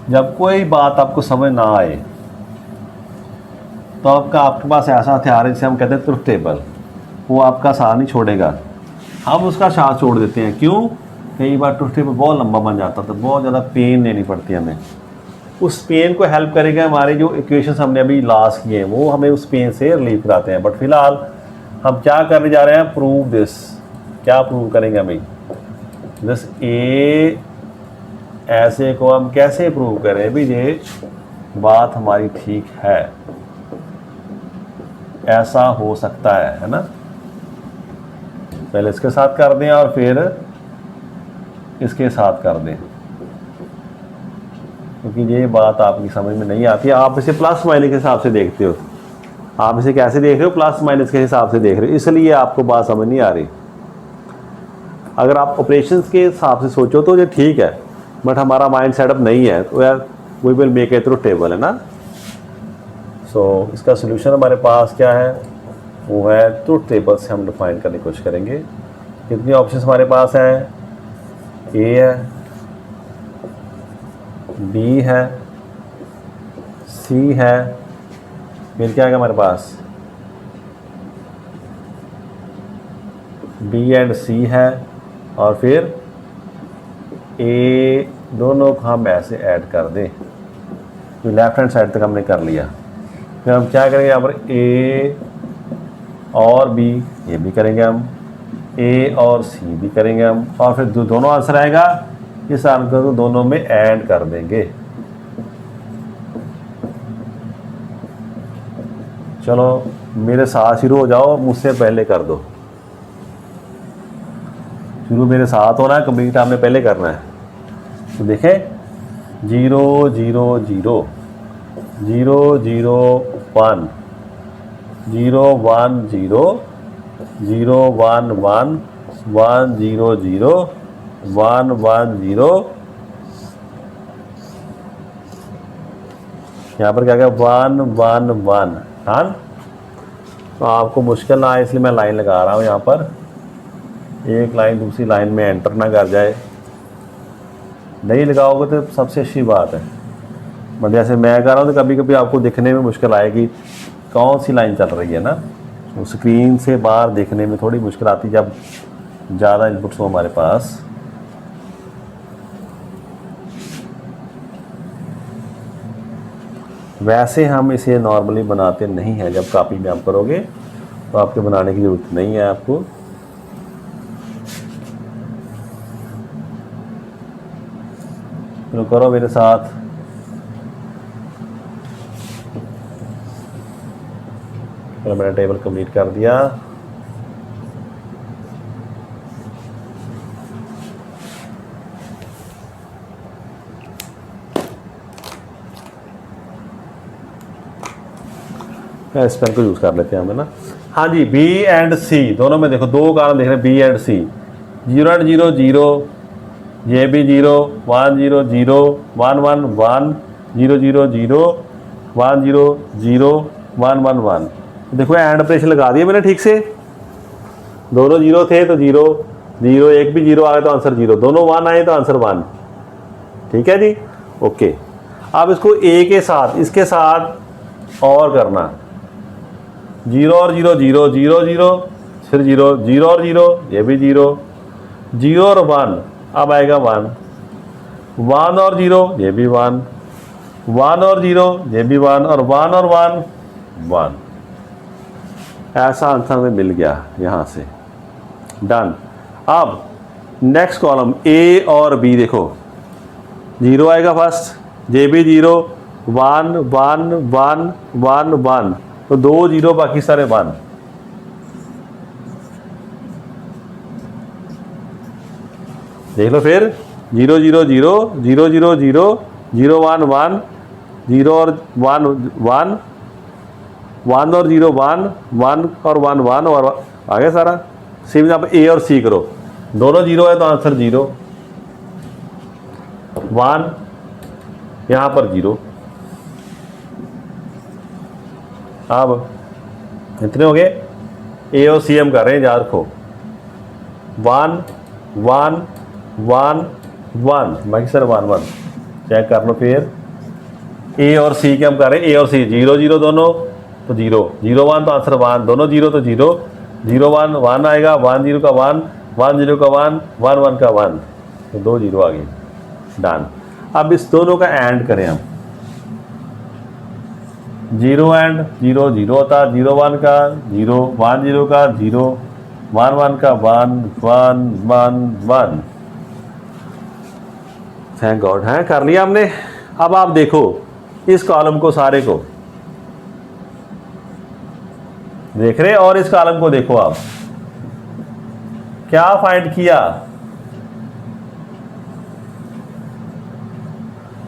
जब कोई बात आपको समझ ना आए तो आपके पास ऐसा हथियार है जिसे हम कहते हैं ट्रुथ टेबल, वो आपका साथ नहीं छोड़ेगा। हम उसका साथ छोड़ देते हैं, क्यों? कई बार ट्रुथ टेबल बहुत लंबा बन जाता तो बहुत ज़्यादा पेन लेनी पड़ती है हमें। उस पेन को हेल्प करेगा हमारे जो इक्वेशंस हमने अभी लास्ट किए हैं, वो हमें उस पेन से रिलीव कराते हैं। बट फिलहाल हम क्या करने जा रहे हैं, प्रूव दिस। क्या प्रूव करेंगे हमें? दिस ए ऐसे को हम कैसे प्रूव करें भी ये बात हमारी ठीक है, ऐसा हो सकता है ना। पहले इसके साथ कर दें और फिर इसके साथ कर दें, क्योंकि ये बात आपकी समझ में नहीं आती है। आप इसे प्लस माइनस के हिसाब से देखते हो, आप इसे कैसे देख रहे हो? प्लस माइनस के हिसाब से देख रहे हो, इसलिए आपको बात समझ नहीं आ रही। अगर आप ऑपरेशंस के हिसाब से सोचो तो ये ठीक है, बट हमारा माइंड सेटअप नहीं है, तो यार we will make a truth table, है ना। सो इसका सोल्यूशन हमारे पास क्या है, वो है ट्रुथ टेबल से हम डिफाइन करने की कोशिश करेंगे। कितने ऑप्शंस हमारे पास हैं? ए है, बी है, सी है, फिर क्या है हमारे पास? बी एंड सी है, और फिर ए, दोनों को हम ऐसे ऐड कर दें, जो लेफ्ट हैंड साइड तक हमने कर लिया। फिर हम क्या करेंगे यहाँ पर, ए और बी, ये भी करेंगे हम, ए और सी भी करेंगे हम, और फिर जो दोनों आंसर आएगा इस आंसर को दोनों में ऐड कर देंगे। चलो मेरे साथ शुरू हो जाओ, मुझसे पहले कर दो शुरू, मेरे साथ होना है, कंप्लीट आपने पहले करना है। तो देखें 0 0 0 0 0 1 0 1 0 0 1 1 1 0 0 1 1 0, यहाँ पर क्या क्या 1 1 1 डन। तो आपको मुश्किल ना आए इसलिए मैं लाइन लगा रहा हूँ यहाँ पर, एक लाइन दूसरी लाइन में एंटर ना कर जाए। नहीं लगाओगे तो सबसे अच्छी बात है, मतलब जैसे मैं कर रहा हूँ तो कभी कभी आपको दिखने में मुश्किल आएगी कौन सी लाइन चल रही है ना, तो स्क्रीन से बाहर देखने में थोड़ी मुश्किल आती है जब ज़्यादा इनपुट्स हो हमारे पास। वैसे हम इसे नॉर्मली बनाते नहीं हैं, जब कॉपी में आप करोगे तो आपके बनाने की ज़रूरत नहीं है आपको। तो करो मेरे साथ, चलो मैंने टेबल कंप्लीट कर दिया। इस पेन को यूज़ कर लेते हैं हम, है ना। हाँ जी, बी एंड सी दोनों में देखो, दो कारण देख रहे हैं, बी एंड सी। 0 एंड 0 0, ये भी 0 1 0 0 1 1 1 0 0 0 1 0 0 1 1 1। देखो एंड ऑपरेशन लगा दिया मैंने ठीक से, दोनों 0 थे तो 0, जीरो, एक भी जीरो आ गया तो आंसर जीरो, दोनों वन आए तो आंसर वन। ठीक है जी, ओके। अब इसको ए के साथ, इसके साथ और करना, जीरो और जीरो, जीरो जीरो जीरो, फिर जीरो, जीरो और जीरो, ये भी जीरो, जीरो और वन, अब आएगा वन, वन और जीरो, ये भी वन, वन और जीरो, ये भी वन, और वन और वन, वन। ऐसा आंसर हमें मिल गया यहाँ से, डन। अब नेक्स्ट कॉलम ए और बी देखो, जीरो आएगा फर्स्ट, जे भी zero, one one one one one, तो दो जीरो बाकी सारे वन। देख लो फिर, zero zero zero, zero zero zero, zero one one, zero और वन वन, वन और जीरो वन, वन और वन वन, और आ गया सारा। सेम यहाँ पे ए और सी करो, दोनों जीरो है तो आंसर जीरो, वन यहाँ पर जीरो। अब इतने हो गए, ए और सी हम कर रहे हैं, याद रखो, वन वन वन वन, बाकी सर वन वन, चेक कर लो फिर। ए और सी के हम कर रहे हैं, ए और सी, जीरो जीरो दोनों तो जीरो, जीरो वन तो आंसर वन, दोनों जीरो तो जीरो, जीरो वन वन आएगा, वन जीरो का वन, वन जीरो का वन, वन वन का वन, तो दो जीरो आ गए, डन। अब इस दोनों का एंड करें हम, जीरो एंड जीरो, जीरो होता, जीरो वन का जीरो, वन जीरो का जीरो, वन वन का one, one one one. Thank God, है कर लिया हमने। अब आप देखो इस कॉलम को, सारे को देख रहे, और इस कॉलम को देखो, आप क्या फाइंड किया,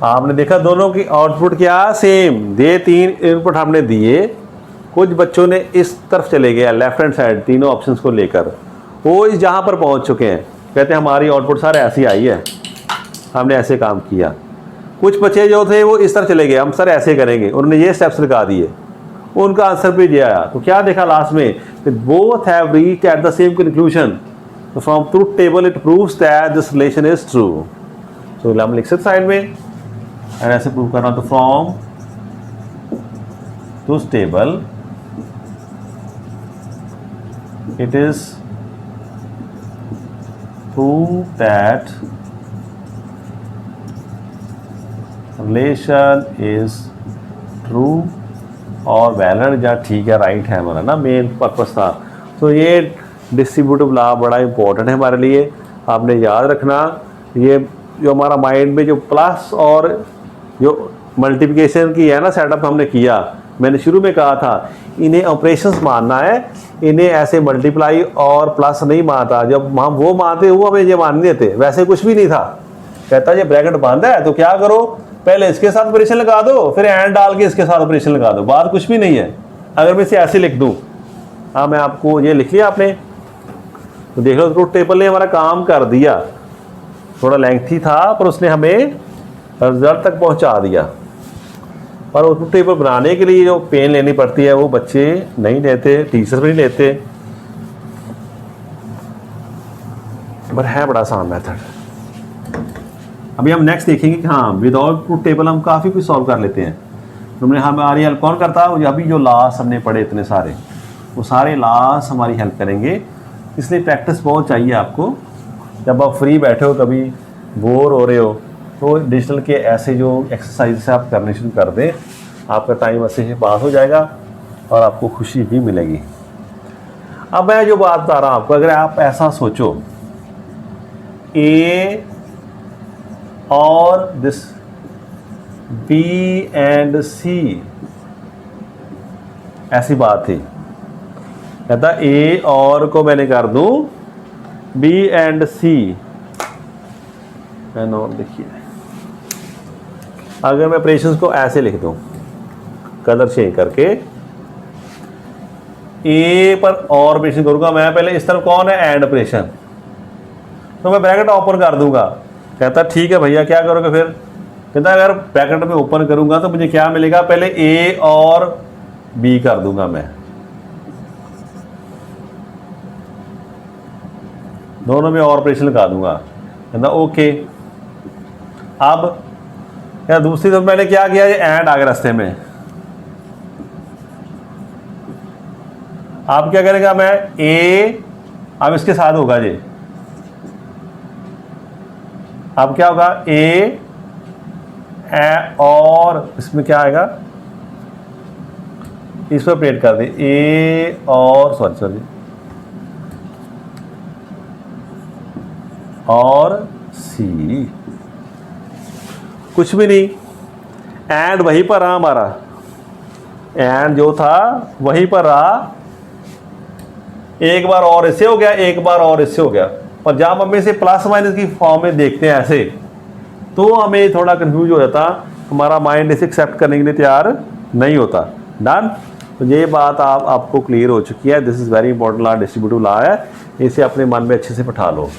आपने देखा दोनों की आउटपुट क्या सेम, दे तीन इनपुट हमने दिए, कुछ बच्चों ने इस तरफ चले गए लेफ्ट हैंड साइड तीनों ऑप्शंस को लेकर, वो इस जहां पर पहुंच चुके हैं, कहते हैं हमारी आउटपुट सारे ऐसी आई है, हमने ऐसे काम किया। कुछ बच्चे जो थे वो इस तरह चले गए, हम सर ऐसे करेंगे, उन्होंने ये स्टेप्स लगा दिए, उनका आंसर भी ये आया। तो क्या देखा लास्ट में, both have reached at the same conclusion, from truth table it proves that this relation is true. तो हम लिख सकते साइड में, एंड ऐसे प्रूव करना, तो from truth table it is prove that relation is true और वैलिड, या ठीक है, राइट है, हमारा ना मेन पर्पस था। तो ये डिस्ट्रीब्यूटिव लॉ बड़ा इंपॉर्टेंट है हमारे लिए, आपने याद रखना। ये जो हमारा माइंड में जो प्लस और जो मल्टीप्लिकेशन की है ना सेटअप हमने किया, मैंने शुरू में कहा था इन्हें ऑपरेशंस मानना है, इन्हें ऐसे मल्टीप्लाई और प्लस नहीं मानता। जब हम वो मानते वो हमें ये मान नहीं देते, वैसे कुछ भी नहीं था। कहता ये ब्रैकेट बांधा है तो क्या करो, पहले इसके साथ ऑपरेशन लगा दो, फिर एंड डाल के इसके साथ ऑपरेशन लगा दो, बात कुछ भी नहीं है। अगर मैं इसे ऐसे लिख दूं, हाँ मैं आपको ये लिख लिया आपने, तो देख लो ट्रूथ टेबल ने हमारा काम कर दिया, थोड़ा लेंथी था पर उसने हमें रिजल्ट तक पहुंचा दिया। पर वो ट्रूथ टेबल बनाने के लिए जो पेन लेनी पड़ती है वो बच्चे नहीं लेते, टीचर्स भी नहीं लेते, पर है बड़ा आसान मेथड। अभी हम नेक्स्ट देखेंगे कि हाँ विदाउट ट्रूथ टेबल हम काफ़ी कुछ सॉल्व कर लेते हैं। तुमने हमारी हेल्प कौन करता है, अभी जो लॉस हमने पढ़े इतने सारे, वो सारे लॉस हमारी हेल्प करेंगे। इसलिए प्रैक्टिस बहुत चाहिए आपको। जब आप फ्री बैठे हो, कभी बोर हो रहे हो, तो डिजिटल के ऐसे जो एक्सरसाइज आप करने शुरू कर दें, आपका टाइम अच्छे से पास हो जाएगा और आपको खुशी भी मिलेगी। अब मैं जो बात बता रहा हूँ आपको, अगर आप ऐसा सोचो, ए और दिस बी एंड सी, ऐसी बात थी। कहता ए और को मैंने कर दूं बी एंड सी, देखिए अगर मैं ऑपरेशंस को ऐसे लिख दूं, कलर चेंज करके, ए पर और ऑपरेशन करूंगा मैं, पहले इस तरफ कौन है एंड ऑपरेशन, तो मैं ब्रैकेट ओपन कर दूंगा। कहता ठीक है भैया, क्या करोगे फिर, कहता अगर ब्रैकेट में ओपन करूंगा तो मुझे क्या मिलेगा, पहले ए और बी कर दूंगा मैं, दोनों में और ऑपरेशन लगा दूंगा, कहना ओके। अब या दूसरी तरफ मैंने क्या किया, ये एंड आ गया रास्ते में। आप क्या करेगा, मैं ए, अब इसके साथ होगा जी, अब क्या होगा ए और इसमें क्या आएगा, इस पर ऑपरेट कर दे, ए और सॉरी और सी, कुछ भी नहीं, एंड वहीं पर रहा हमारा, एंड जो था वहीं पर रहा, एक बार और इससे हो गया, एक बार और इससे हो गया। और जब हम इसे प्लस माइनस की फॉर्म में देखते हैं ऐसे, तो हमें थोड़ा कंफ्यूज हो जाता, हमारा माइंड इसे एक्सेप्ट करने के लिए तैयार नहीं होता। डन। तो ये बात आपको क्लियर हो चुकी है। This is very important law, distributive law है, इसे अपने मन में अच्छे से बैठा लो।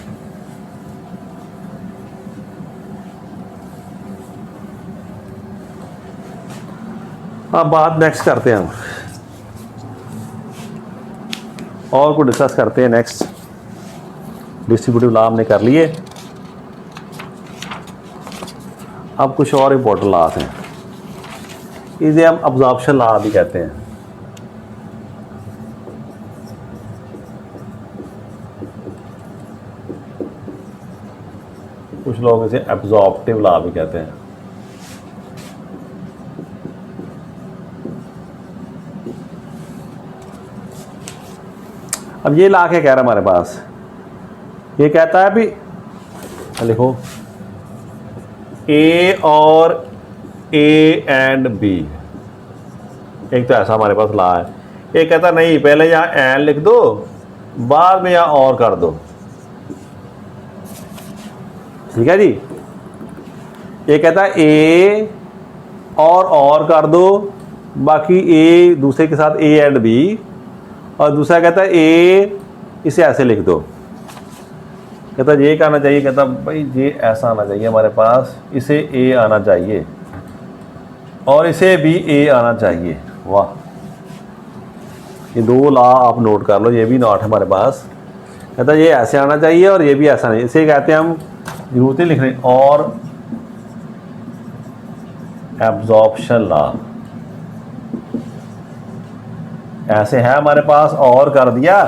अब बात नेक्स्ट करते हैं हम, और को डिस्कस करते हैं। नेक्स्ट डिस्ट्रीब्यूटिव लॉ हमने कर लिए, अब कुछ और इम्पोर्टेंट लॉस हैं, इसे हम अब्जॉर्प्शन लॉ भी कहते हैं। कुछ लोग इसे एब्जॉर्प्टिव लॉ भी कहते हैं। अब ये ला के कह रहा है हमारे पास, ये कहता है भी, लिखो ए और ए एंड बी, एक तो ऐसा हमारे पास ला है। ये कहता नहीं, पहले यहाँ एंड लिख दो, बाद में यहाँ और कर दो, ठीक है जी। ये कहता है ए और कर दो, बाकी ए दूसरे के साथ ए एंड बी, और दूसरा कहता है ए, इसे ऐसे लिख दो। कहता ये क्या आना चाहिए, कहता भाई ये ऐसा आना चाहिए हमारे पास, इसे ए आना चाहिए और इसे भी ए आना चाहिए। वाह, ये दो लॉ आप नोट कर लो, ये भी नोट है हमारे पास। कहता ये ऐसे आना चाहिए और ये भी ऐसा नहीं, इसे कहते हैं हम, जरूरत नहीं लिखने, और एब्जॉर्प्शन लॉ। ऐसे है हमारे पास, और कर दिया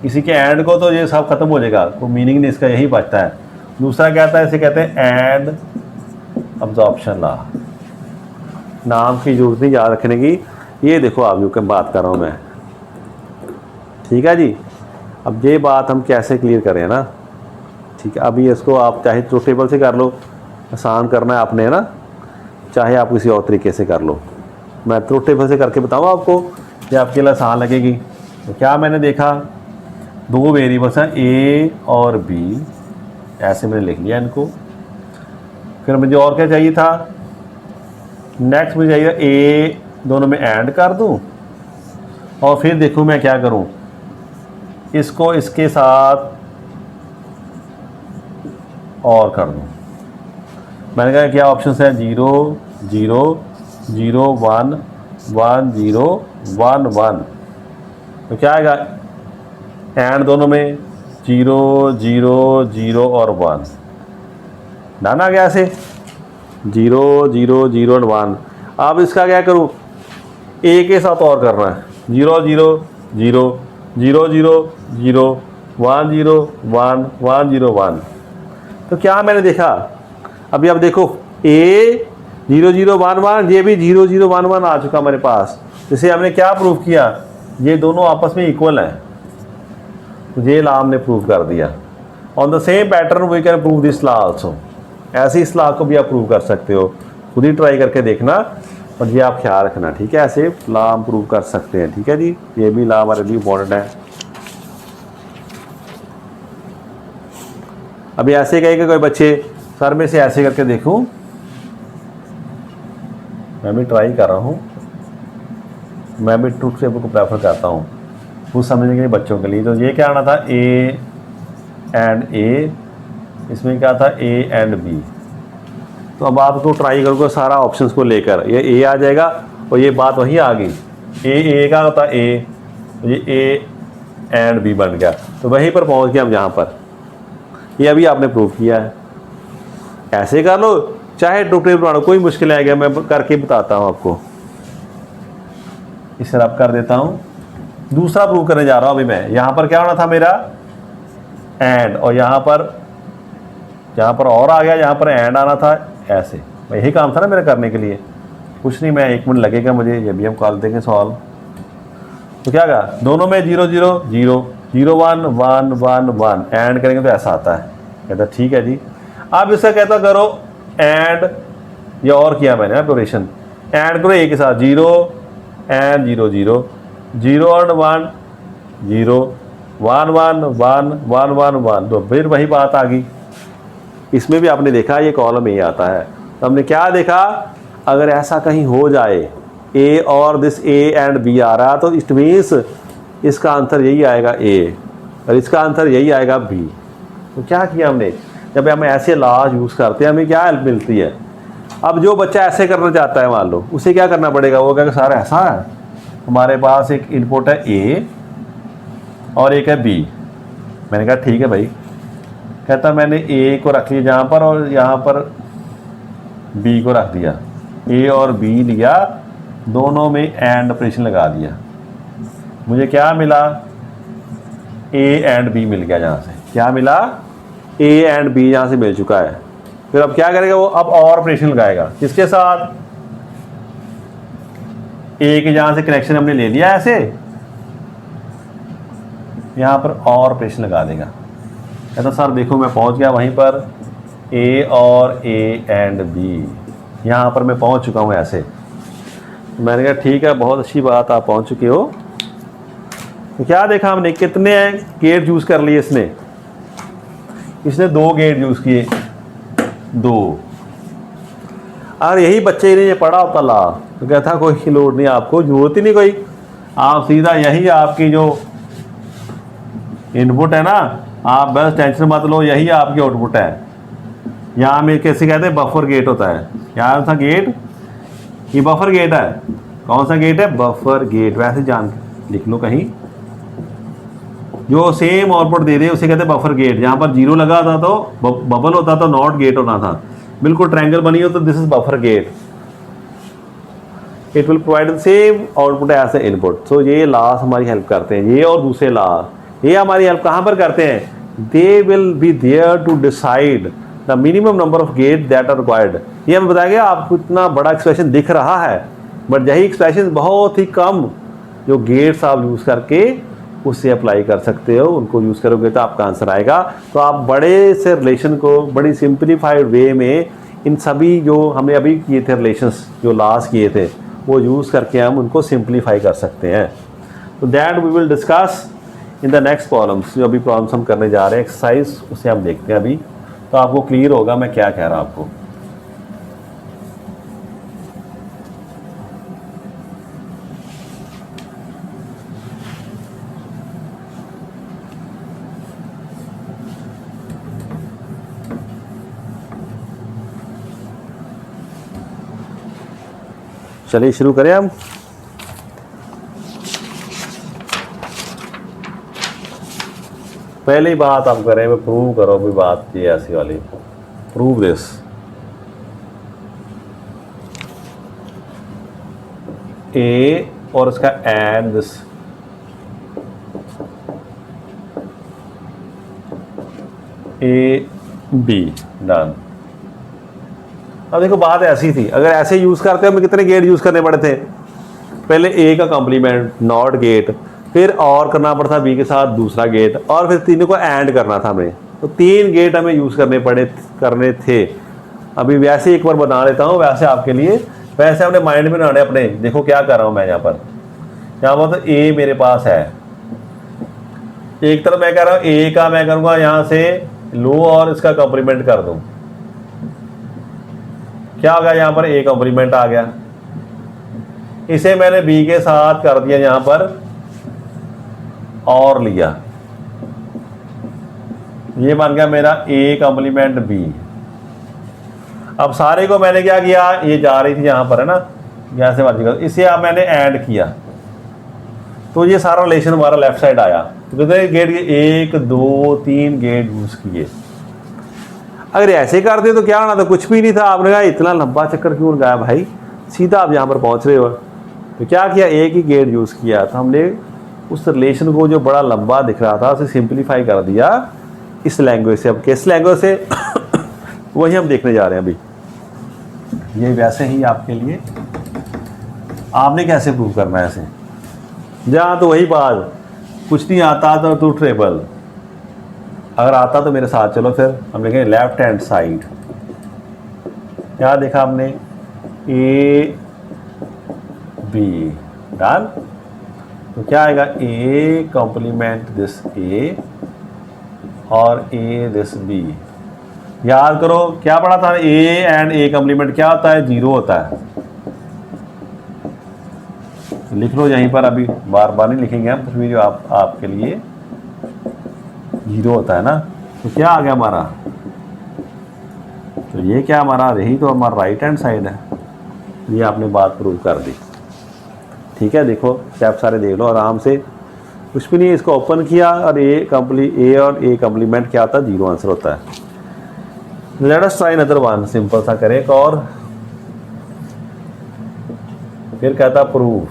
किसी के एंड को तो ये सब खत्म हो जाएगा, कोई मीनिंग नहीं इसका, यही बचता है। दूसरा कहता है, इसे कहते हैं एंड अब्जॉर्प्शन लॉ। नाम की जरूरत नहीं याद रखने की, ये देखो आप जो बात कर रहा हूँ मैं, ठीक है जी। अब ये बात हम कैसे क्लियर करें ना, ठीक है। अभी इसको आप चाहे तो टेबल से कर लो, आसान करना है आपने ना, चाहे आप किसी और तरीके से कर लो। मैं तो टेबल से करके बताऊँ आपको, ये आपके लिए आसान लगेगी। तो क्या मैंने देखा, दो वेरिएबल्स हैं ए और बी, ऐसे मैंने लिख लिया इनको। फिर मुझे और क्या चाहिए था, नेक्स्ट मुझे चाहिए ए, दोनों में ऐड कर दूं, और फिर देखूं मैं क्या करूं, इसको इसके साथ और कर दूं। मैंने कहा क्या ऑप्शन है, 0 0 0 1 1 0 1 1। तो क्या आएगा, एंड दोनों में 0 0 0 और 1, डन आ गया ऐसे 0 0 0 और 1। अब इसका क्या करूँ, ए के साथ और करना है, 0 0 0 0 0 0 1 0 1 1 0 1। तो क्या मैंने देखा, अभी अब देखो ए 0 0 1 1, ये भी 0 0 1 1 आ चुका हमारे पास। जिसे हमने क्या प्रूव किया, ये दोनों आपस में इक्वल हैं, तो ये लॉ हमने प्रूव कर दिया। On the same pattern we can prove this law also. ऐसी इस लॉ को भी आप प्रूव कर सकते हो, खुद ही ट्राई करके देखना, और ये आप ख्याल रखना, ठीक है। ऐसे लॉ हम प्रूव कर सकते हैं, ठीक है जी। ये भी लॉ हमारे लिए इम्पोर्टेंट है। अभी ऐसे कहेगा कोई बच्चे, सर में से ऐसे करके देखूं, मैं भी ट्राई कर रहा हूँ, मैं भी ट्रूथ टेबल को प्रेफर करता हूँ कुछ समझने के लिए बच्चों के लिए। तो ये क्या आना था, ए एंड ए, इसमें क्या था, ए एंड बी। तो अब आपको ट्राई करोगे सारा ऑप्शंस को लेकर, ये ए आ जाएगा और ये बात वहीं आ गई, ए का होता ए, तो ये ए एंड बी बन गया। तो वहीं पर पहुंच गए हम, जहाँ पर ये अभी आपने प्रूव किया है। ऐसे कर लो चाहे ट्रूथ टेबल बना लो, कोई मुश्किल आ गया मैं करके बताता हूँ आपको। इसे रब कर देता हूँ। दूसरा प्रूव करने जा रहा हूँ अभी मैं। यहाँ पर क्या होना था मेरा एंड, और यहाँ पर और आ गया, यहाँ पर एंड आना था ऐसे। यही काम था ना मेरा करने के लिए, कुछ नहीं। मैं 1 मिनट लगेगा मुझे, ये भी हम कर देंगे सॉल्व। तो क्या कहा, दोनों में 0 0 0 0 1 1 1 1 एंड करेंगे तो ऐसा आता है। कहता ठीक है जी। अब इसका कहता करो एंड, ये और किया मैंने ऑपरेशन, एंड करो एक के साथ 0 एंड 0 0 0 और 1 0 1 1 1 1 1 1। तो फिर वही बात आ गई। इसमें भी आपने देखा ये कॉलम ए आता है। तो हमने क्या देखा, अगर ऐसा कहीं हो जाए ए और दिस ए एंड बी आ रहा तो इट मीन्स इसका आंसर यही आएगा ए और इसका आंसर यही आएगा बी। तो क्या किया हमने, जब हम ऐसे लॉ यूज़ करते हैं हमें क्या हेल्प मिलती है। अब जो बच्चा ऐसे करना चाहता है मान लो, उसे क्या करना पड़ेगा, वो कहेगा सर ऐसा है, हमारे पास एक इनपुट है ए और एक है बी। मैंने कहा ठीक है भाई। कहता मैंने ए को रख लिया जहाँ पर और यहाँ पर बी को रख दिया, ए और बी लिया, दोनों में एंड ऑपरेशन लगा दिया। मुझे क्या मिला, ए एंड बी मिल गया। जहाँ से क्या मिला, ए एंड बी यहाँ से मिल चुका है। फिर अब क्या करेगा वो, अब और ऑपरेशन लगाएगा किसके साथ, ए के जहाँ से कनेक्शन हमने ले लिया ऐसे, यहाँ पर और ऑपरेशन लगा देगा। कहता सर देखो मैं पहुँच गया वहीं पर, ए और ए एंड बी, यहाँ पर मैं पहुँच चुका हूँ ऐसे। मैंने कहा ठीक है, बहुत अच्छी बात, आप पहुँच चुके हो। तो क्या देखा हमने, कितने गेट यूज़ कर लिए इसने 2 गेट यूज़ किए, 2। और यही बच्चे ने ये पढ़ा होता ला तो कहता कोई लोड नहीं, आपको जरूरत ही नहीं कोई, आप सीधा यही आपकी जो इनपुट है ना, आप बस टेंशन मत लो, यही आपकी आउटपुट है। यहाँ में कैसे कहते हैं, बफर गेट होता है। क्या था गेट, ये बफर गेट है। कौन सा गेट है, बफर गेट। वैसे जान लिख लो कहीं, जो सेम आउटपुट दे दे उसे कहते हैं बफर गेट। जहाँ पर 0 लगा था तो बबल होता तो नॉट गेट होना था, बिल्कुल ट्रायंगल बनी हो तो this is buffer gate. It will provide the same output as a input. So ये लॉस हमारी हेल्प करते हैं, ये और दूसरे लॉ ये हमारी हेल्प कहाँ पर करते हैं, they will be there to decide the minimum number of gate that are required. ये हमें बताया गया, आपको इतना बड़ा एक्सप्रेशन दिख रहा है बट यही एक्सप्रेशन बहुत ही कम जो गेट्स आप यूज़ करके उससे अप्लाई कर सकते हो, उनको यूज़ करोगे तो आपका आंसर आएगा। तो आप बड़े से रिलेशन को बड़ी सिंप्लीफाइड वे में इन सभी जो हमने अभी किए थे रिलेशंस, जो लास्ट किए थे, वो यूज़ करके हम उनको सिंप्लीफाई कर सकते हैं। तो that we will discuss in the next problems. जो अभी प्रॉब्लम्स हम करने जा रहे हैं एक्सरसाइज, उसे हम देखते हैं अभी, तो आपको क्लियर होगा मैं क्या कह रहा हूँ आपको। चलिए शुरू करें हम। पहली बात आप करें, मैं प्रूव करो भी बात ये ऐसी वाली, प्रूव दिस। ए और इसका and this, A B, done. अब देखो बात ऐसी थी, अगर ऐसे यूज़ करते हमें कितने गेट यूज़ करने पड़े थे, पहले ए का कॉम्प्लीमेंट नॉट गेट, फिर और करना पड़ता बी के साथ दूसरा गेट, और फिर तीनों को ऐड करना था हमें। तो 3 गेट हमें यूज़ करने थे। अभी वैसे एक बार बता लेता हूँ वैसे आपके लिए, वैसे अपने माइंड में बनाने अपने। देखो क्या कर रहा हूँ मैं यहाँ पर तो ए मेरे पास है, एक तरफ मैं कह रहा हूँ ए का मैं करूँगा यहाँ से लो और इसका कॉम्प्लीमेंट कर दूँ। क्या हो गया, यहाँ पर ए कॉम्प्लीमेंट आ गया, इसे मैंने बी के साथ कर दिया यहाँ पर और लिया, ये बन गया मेरा ए कॉम्प्लीमेंट बी। अब सारे को मैंने क्या किया, ये जा रही थी यहाँ पर है ना, यहाँ से मर्जी कर, इसे अब मैंने ऐड किया तो ये सारा रिलेशन हमारा लेफ्ट साइड आया। तो कितने गेट, 1 2 3 गेट यूज किए। अगर ऐसे करते तो क्या होना था, कुछ भी नहीं था। आपने कहा इतना लंबा चक्कर क्यों लगाया भाई, सीधा आप यहाँ पर पहुँच रहे हो। तो क्या किया, एक ही गेट यूज़ किया। तो हमने उस रिलेशन को जो बड़ा लंबा दिख रहा था उसे सिंप्लीफाई कर दिया इस लैंग्वेज से। अब किस लैंग्वेज से वही हम देखने जा रहे हैं अभी। ये वैसे ही आपके लिए, आपने कैसे प्रूव करना है ऐसे। जहाँ तो वही बात, कुछ नहीं आता तो टू ट्रेबल, अगर आता तो मेरे साथ चलो। फिर हम देखें लेफ्ट हैंड साइड, क्या देखा हमने, ए बी डन। तो क्या आएगा, ए कॉम्प्लीमेंट दिस ए और ए दिस बी। याद करो क्या पढ़ा था, ए एंड ए कॉम्प्लीमेंट क्या होता है, जीरो होता है। लिख लो यहीं पर, अभी बार बार नहीं लिखेंगे हम, फिर भी जो आपके लिए जीरो होता है ना। तो क्या आ गया हमारा, तो ये क्या हमारा, यही तो हमारा राइट हैंड साइड है। ये आपने बात प्रूव कर दी। ठीक है, देखो स्टेप सारे देख लो आराम से, कुछ भी नहीं। इसको ओपन किया और ए और ए कॉम्प्लीमेंट क्या होता है, जीरो आंसर होता है। Let us try another one, simple सा करें एक और। फिर कहता prove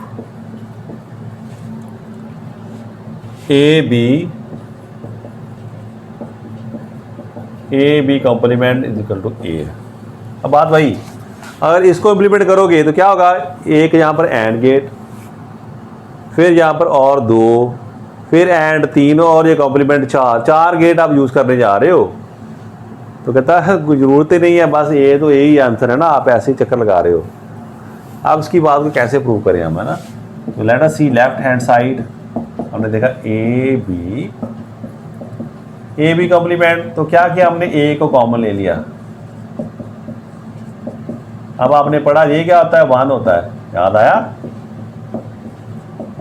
A B complement is equal to A. अब बात भाई, अगर इसको इम्प्लीमेंट करोगे तो क्या होगा, एक यहाँ पर एंड गेट, फिर यहाँ पर और दो, फिर एंड तीन और ये कॉम्प्लीमेंट चार गेट आप यूज़ करने जा रहे हो। तो कहता है कोई ज़रूरत ही नहीं है, बस ये तो यही आंसर है ना, आप ऐसे ही चक्कर लगा रहे हो। अब इसकी बात को कैसे प्रूव करें हम, है ना। तो लेट अस सी लेफ्ट हैंड साइड, हमने देखा ए बी कॉम्प्लीमेंट। तो क्या किया हमने, ए को कॉमन ले लिया। अब आपने पढ़ा ये क्या होता है, वन होता है, याद आया।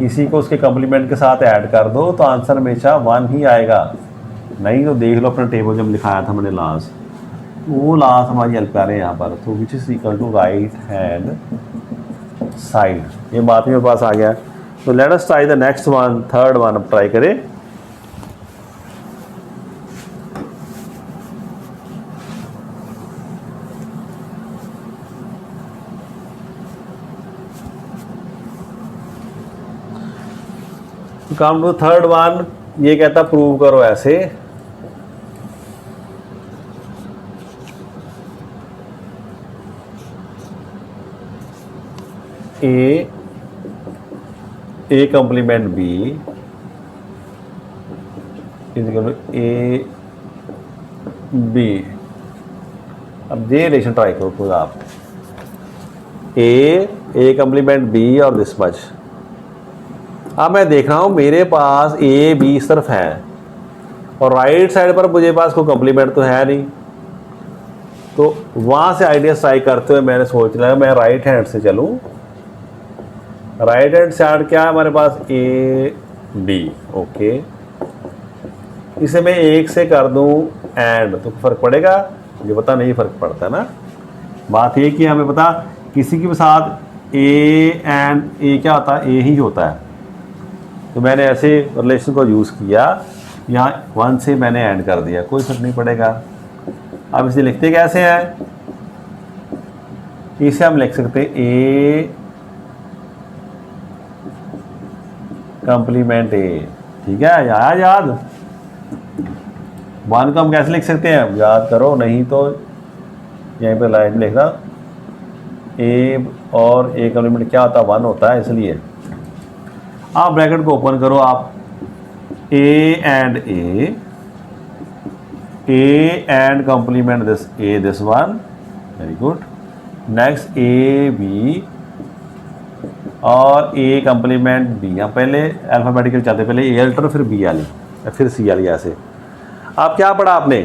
इसी को उसके कॉम्प्लीमेंट के साथ ऐड कर दो तो आंसर हमेशा वन ही आएगा। नहीं तो देख लो अपना टेबल जब लिखाया था मैंने लास्ट, वो लास्ट हमारी हेल्प कर रहे हैं यहाँ पर। तो which is equal to right hand side, ये बात मेरे पास आ गया। तो let us try the next one, third one. अब ट्राई करें, कम टू थर्ड वन। ये कहता प्रूव करो ऐसे, A complement B is equal to A B. अब ये रिलेशन ट्राई करो खुद आप, ए कॉम्प्लीमेंट बी और दिस मच। अब मैं देख रहा हूँ मेरे पास ए बी इस तरफ है और राइट साइड पर मुझे पास कोई कॉम्प्लीमेंट तो है नहीं। तो वहाँ से आइडिया ट्राई करते हुए मैंने सोच लिया मैं राइट हैंड से चलूँ। राइट हैंड साइड क्या है हमारे पास, ए डी, ओके। इसे मैं एक से कर दूँ एंड, तो फ़र्क पड़ेगा, मुझे पता नहीं फ़र्क पड़ता है ना। बात ये कि हमें पता किसी के साथ ए एंड ए क्या होता है, ए ही होता है। तो मैंने ऐसे रिलेशन को यूज़ किया, यहाँ वन से मैंने ऐड कर दिया, कोई फर्क नहीं पड़ेगा। अब इसे लिखते कैसे हैं, इसे हम लिख सकते हैं ए कॉम्प्लीमेंट ए। ठीक है, आया याद। वन को हम कैसे लिख सकते हैं, याद करो, नहीं तो यहीं पर लाइन लिखना, ए और ए कॉम्प्लीमेंट क्या होता है, वन होता है। इसलिए आप ब्रैकेट को ओपन करो, आप A and complement this one, very good. Next A B और ए कॉम्प्लीमेंट बी। यहाँ पहले अल्फ़ाबेटिकल चलते, पहले ए अल्टर फिर बी वाली फिर सी वाली, ऐसे। अब क्या पढ़ा आपने,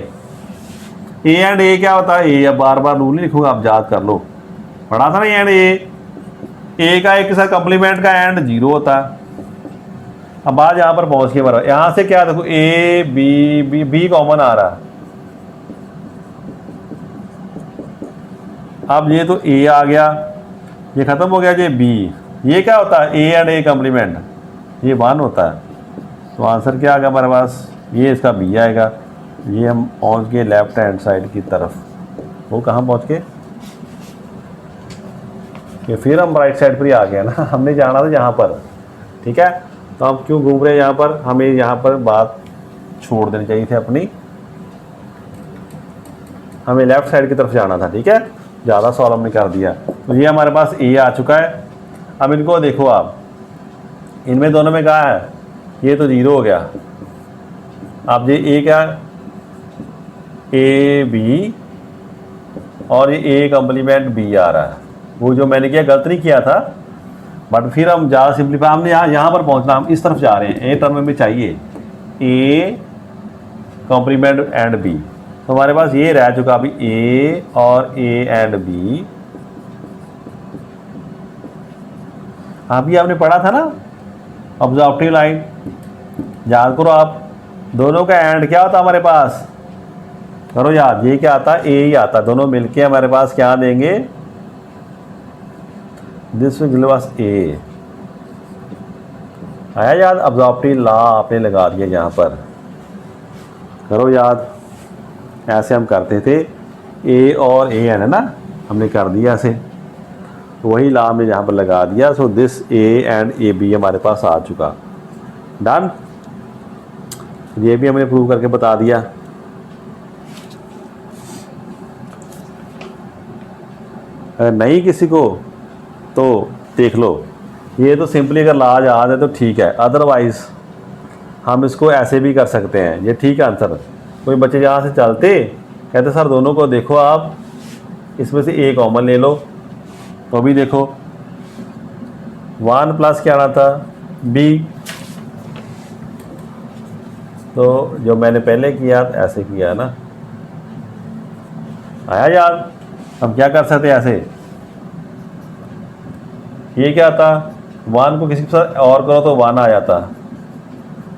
ए एंड ए क्या होता है, ए। अब बार बार रूल नहीं लिखूंगा, आप याद कर लो, पढ़ा था ना एंड ए का एक के साथ कॉम्प्लीमेंट का एंड जीरो होता है। अब आज यहाँ पर पहुँच के बराबर, यहाँ से क्या देखो ए बी बी कॉमन आ रहा है। अब ये तो ए आ गया, ये खत्म हो गया, ये बी। ये क्या होता है, ए एंड ए कॉम्प्लीमेंट, ये वन होता है। तो आंसर क्या आ गया हमारे पास, ये इसका बी आएगा। ये हम पहुंच गए लेफ्ट हैंड साइड की तरफ। वो कहाँ पहुंच गए? ये फिर हम राइट साइड पर ही आ गए ना, हमने जाना था यहाँ पर। ठीक है, तो हम क्यों घूम रहे हैं यहाँ पर? हमें यहाँ पर बात छोड़ देनी चाहिए थी अपनी, हमें लेफ्ट साइड की तरफ जाना था। ठीक है, ज़्यादा सॉल्व हमने कर दिया। तो ये हमारे पास ए आ चुका है। अब इनको देखो आप, इनमें दोनों में क्या है? ये तो 0 हो गया। अब ये ए क्या? ए बी, और ये ए कम्प्लीमेंट बी आ रहा है। वो जो मैंने किया गलत नहीं किया था, बट फिर हम ज़्यादा सिंपलीफाई, हमने यहाँ पर पहुँचना, हम इस तरफ जा रहे हैं। ए टर्म में चाहिए ए कॉम्प्लीमेंट एंड बी, तो हमारे पास ये रह चुका अभी ए और ए एंड बी। अभी आपने पढ़ा था ना ऑब्जर्वेटिव लाइन, याद करो आप। दोनों का एंड क्या होता हमारे पास? करो याद, ये क्या आता? ए ही आता। दोनों मिलके हमारे पास क्या देंगे? दिस विल गिव अस ए। आया याद? ऑब्जर्वेटिव लॉ आपने लगा दिया यहाँ पर। करो याद, ऐसे हम करते थे। ए और ए है ना, हमने कर दिया ऐसे, तो वही लॉ हमने यहाँ पर लगा दिया। So this A and A B हमारे पास आ चुका। डन। ये भी हमने प्रूव करके बता दिया। अगर नहीं किसी को तो देख लो, ये तो सिंपली अगर लाज याद है तो ठीक है, अदरवाइज हम इसको ऐसे भी कर सकते हैं। ये ठीक है आंसर। कोई बच्चे यहाँ से चलते कहते सर दोनों को देखो आप, इसमें से ए कॉमन ले लो, तो अभी देखो 1 प्लस क्या आना था? बी। तो जो मैंने पहले किया ऐसे किया ना, आया याद? हम क्या कर सकते ऐसे? ये क्या था? 1 को किसी के साथ और करो तो 1 आ जाता।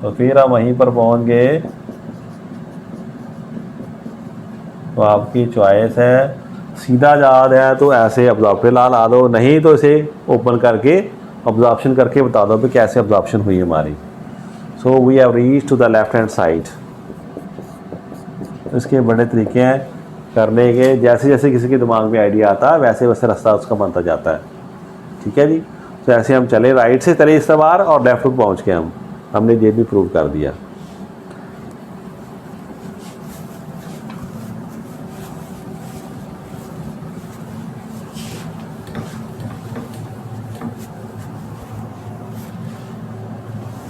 तो फिर हम वहीं पर पहुंच गए। तो आपकी चॉइस है, सीधा याद है तो ऐसे ऑब्जर्वेटिव लॉ ला दो, नहीं तो इसे ओपन करके ऑब्जर्वेशन करके बता दो कि कैसे ऑब्जर्वेशन हुई हमारी। So we have reach to the left hand side. इसके बड़े तरीके हैं करने के, जैसे जैसे किसी के दिमाग में आइडिया आता है वैसे वैसे रास्ता उसका बनता जाता है। ठीक है जी। तो ऐसे हम चले, राइट से चले इस बार और लेफ्ट को पहुँच गए हमने ये भी प्रूव कर दिया।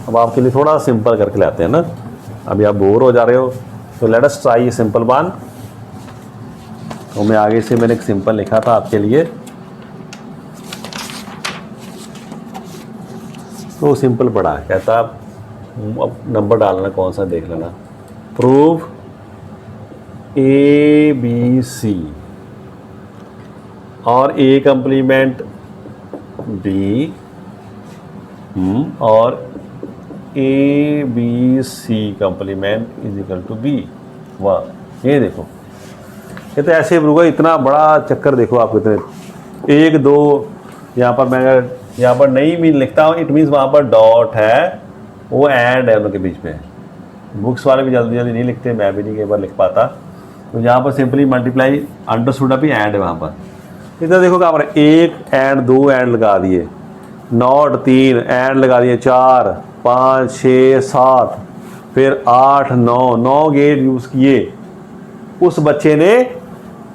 अब आपके लिए थोड़ा सिंपल करके लाते हैं ना, अभी आप बोर हो जा रहे हो, तो let us try simple one. तो मैं आगे से मैंने एक सिंपल लिखा था आपके लिए, तो सिंपल पढ़ा, कहता अब नंबर डालना कौन सा देख लेना। प्रूव ए बी सी और ए कम्प्लीमेंट बी और A B C complement is equal to B. वाह, ये देखो, ये तो ऐसे प्रूव है। इतना बड़ा चक्कर देखो आप कितने, 1 2 यहाँ पर मैं अगर यहाँ पर नहीं मीन लिखता हूँ, इट मीन्स वहाँ पर डॉट है, वो एंड है उनके बीच में। बुक्स वाले भी जल्दी जल्दी नहीं लिखते, मैं भी नहीं कई बार लिख पाता। तो यहाँ पर सिंपली मल्टीप्लाई अंडरस्टूड भी एंड है वहाँ पर। इधर देखो कहाँ पर 1 एंड 2 एंड लगा दिए, नॉट 3 एंड लगा दिए, 4 5 6 7 फिर 8 9 गेट यूज़ किए। उस बच्चे ने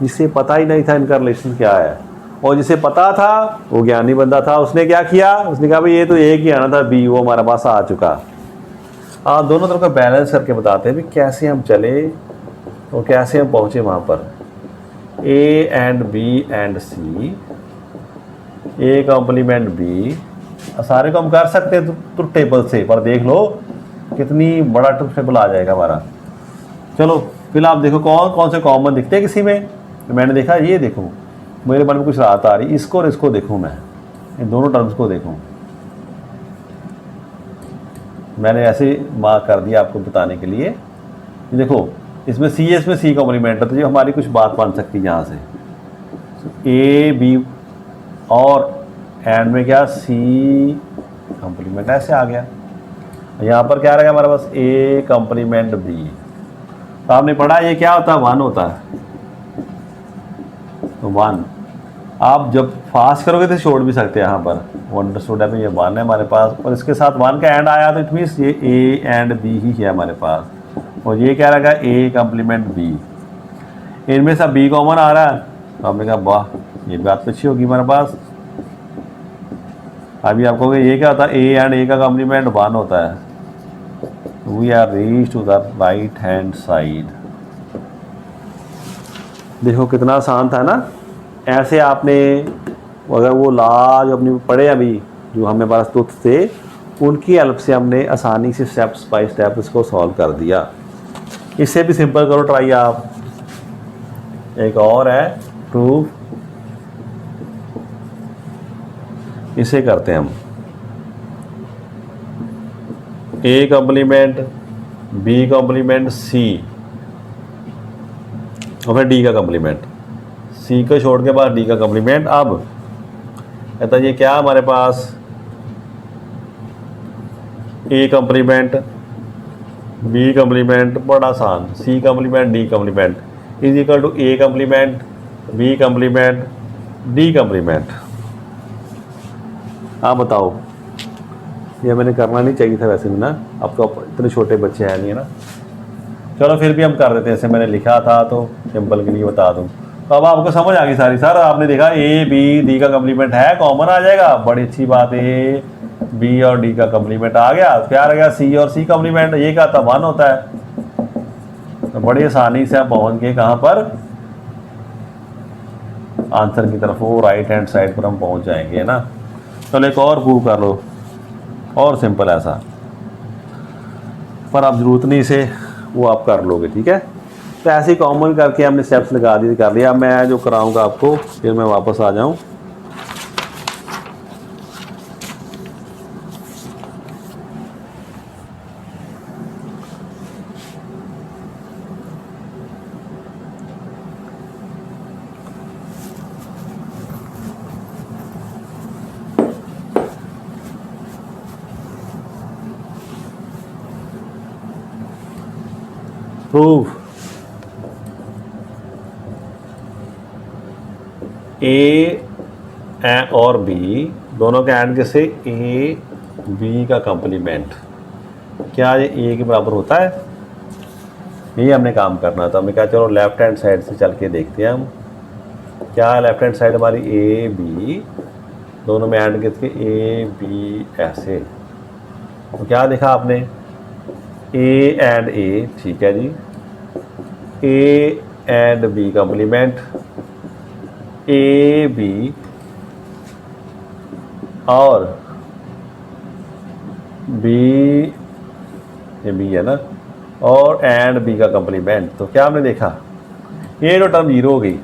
जिसे पता ही नहीं था इनका रिलेशन क्या है, और जिसे पता था वो ज्ञानी बंदा था, उसने क्या किया? उसने कहा भाई ये तो एक ही आना था बी, वो हमारे पास आ चुका। आप दोनों तरफ का बैलेंस करके बताते हैं भी कैसे हम चले और कैसे हम पहुँचे वहाँ पर। A and B and C, A complement B, सारे को हम कर सकते हैं ट्रुथ टेबल से, पर देख लो कितनी बड़ा ट्रुथ टेबल आ जाएगा हमारा। चलो फिर आप देखो कौन कौन से कॉमन दिखते हैं किसी में। तो मैंने देखा, ये देखो मेरे मन में कुछ राहत आ रही, इसको और इसको देखूँ मैं, इन दोनों टर्म्स को देखूँ। मैंने ऐसे मार्क कर दिया आपको बताने के लिए। देखो इसमें सी है, इसमें सी कॉम्प्लीमेंट है, तो ये हमारी कुछ बात बन सकती है यहाँ से। ए बी और एंड में क्या? सी कॉम्प्लीमेंट, ऐसे आ गया। यहाँ पर क्या रहेगा हमारे पास? A complement B. तो आपने पढ़ा ये क्या होता है, 1 होता है। तो 1 आप जब फास्ट करोगे तो छोड़ भी सकते हैं यहाँ पर। अंडरस्टूड है, ये 1 है हमारे पास, और इसके साथ 1 का एंड आया तो इट मीन्स ये ए एंड बी ही है हमारे पास। और ये क्या लगा, ए कम्प्लीमेंट बी। इनमें से बी कॉमन आ रहा है, तो आपने कहा वाह ये बात तो अच्छी होगी हमारे पास। अभी आप कहोगे ये क्या होता है, ए एंड ए का कम्प्लीमेंट 1 होता है। We are reach to the right hand side. देखो कितना आसान था ना। ऐसे आपने अगर वो ला जो अपनी पढ़े अभी जो हमें पास तुथ थे, उनकी हेल्प से हमने आसानी से स्टेप्स बाय स्टेप इसको सॉल्व कर दिया। इससे भी सिंपल करो ट्राई आप। एक और है प्रूफ, इसे करते हैं हम। A complement B complement C और फिर डी का कॉम्प्लीमेंट, सी को छोड़ के बाद डी का कॉम्प्लीमेंट। अब कहता ये क्या हमारे पास, ए कॉम्प्लीमेंट बी कॉम्प्लीमेंट, बड़ा आसान, C complement D complement is equal to A complement B complement D complement. आप बताओ, ये मैंने करना नहीं चाहिए था वैसे भी ना, अब तो इतने छोटे बच्चे हैं नहीं है ना। चलो फिर भी हम कर देते हैं, जैसे मैंने लिखा था तो सिंपल के लिए बता दूं। तो अब आपको समझ आ गई सारी। सर आपने देखा ए बी डी का कम्प्लीमेंट है, कॉमन आ जाएगा, बड़ी अच्छी बात है। ए बी और डी का कम्प्लीमेंट आ गया, क्या आ गया, सी और सी कम्प्लीमेंट, ये क्या था, 1 होता है। तो बड़ी आसानी से आप पहुंच गए कहाँ पर, आंसर की तरफ, वो राइट हैंड साइड पर हम पहुंच जाएंगे ना। चलो एक और प्रूव कर लो, और सिंपल ऐसा, पर आप जरूरत नहीं इसे, वो आप कर लोगे, ठीक है। तो ऐसे ही कॉमन करके हमने स्टेप्स लगा दिए, कर लिया। मैं जो कराऊंगा आपको, फिर मैं वापस आ जाऊं। प्रूफ ए और बी दोनों के एंड से ए बी का कॉम्प्लीमेंट क्या ये ए के बराबर होता है, ये हमने काम करना था। हमने कहा चलो लेफ्ट हैंड साइड से चल के देखते हैं हम, क्या लेफ्ट हैंड साइड हमारी ए बी दोनों में एंड के ए बी ऐसे। तो क्या देखा आपने, ए एंड ए, ठीक है जी, A and B complement, A B और बी, ये बी है ना, और एंड बी का कॉम्प्लीमेंट। तो क्या हमने देखा, ये जो टर्म 0 हो गई,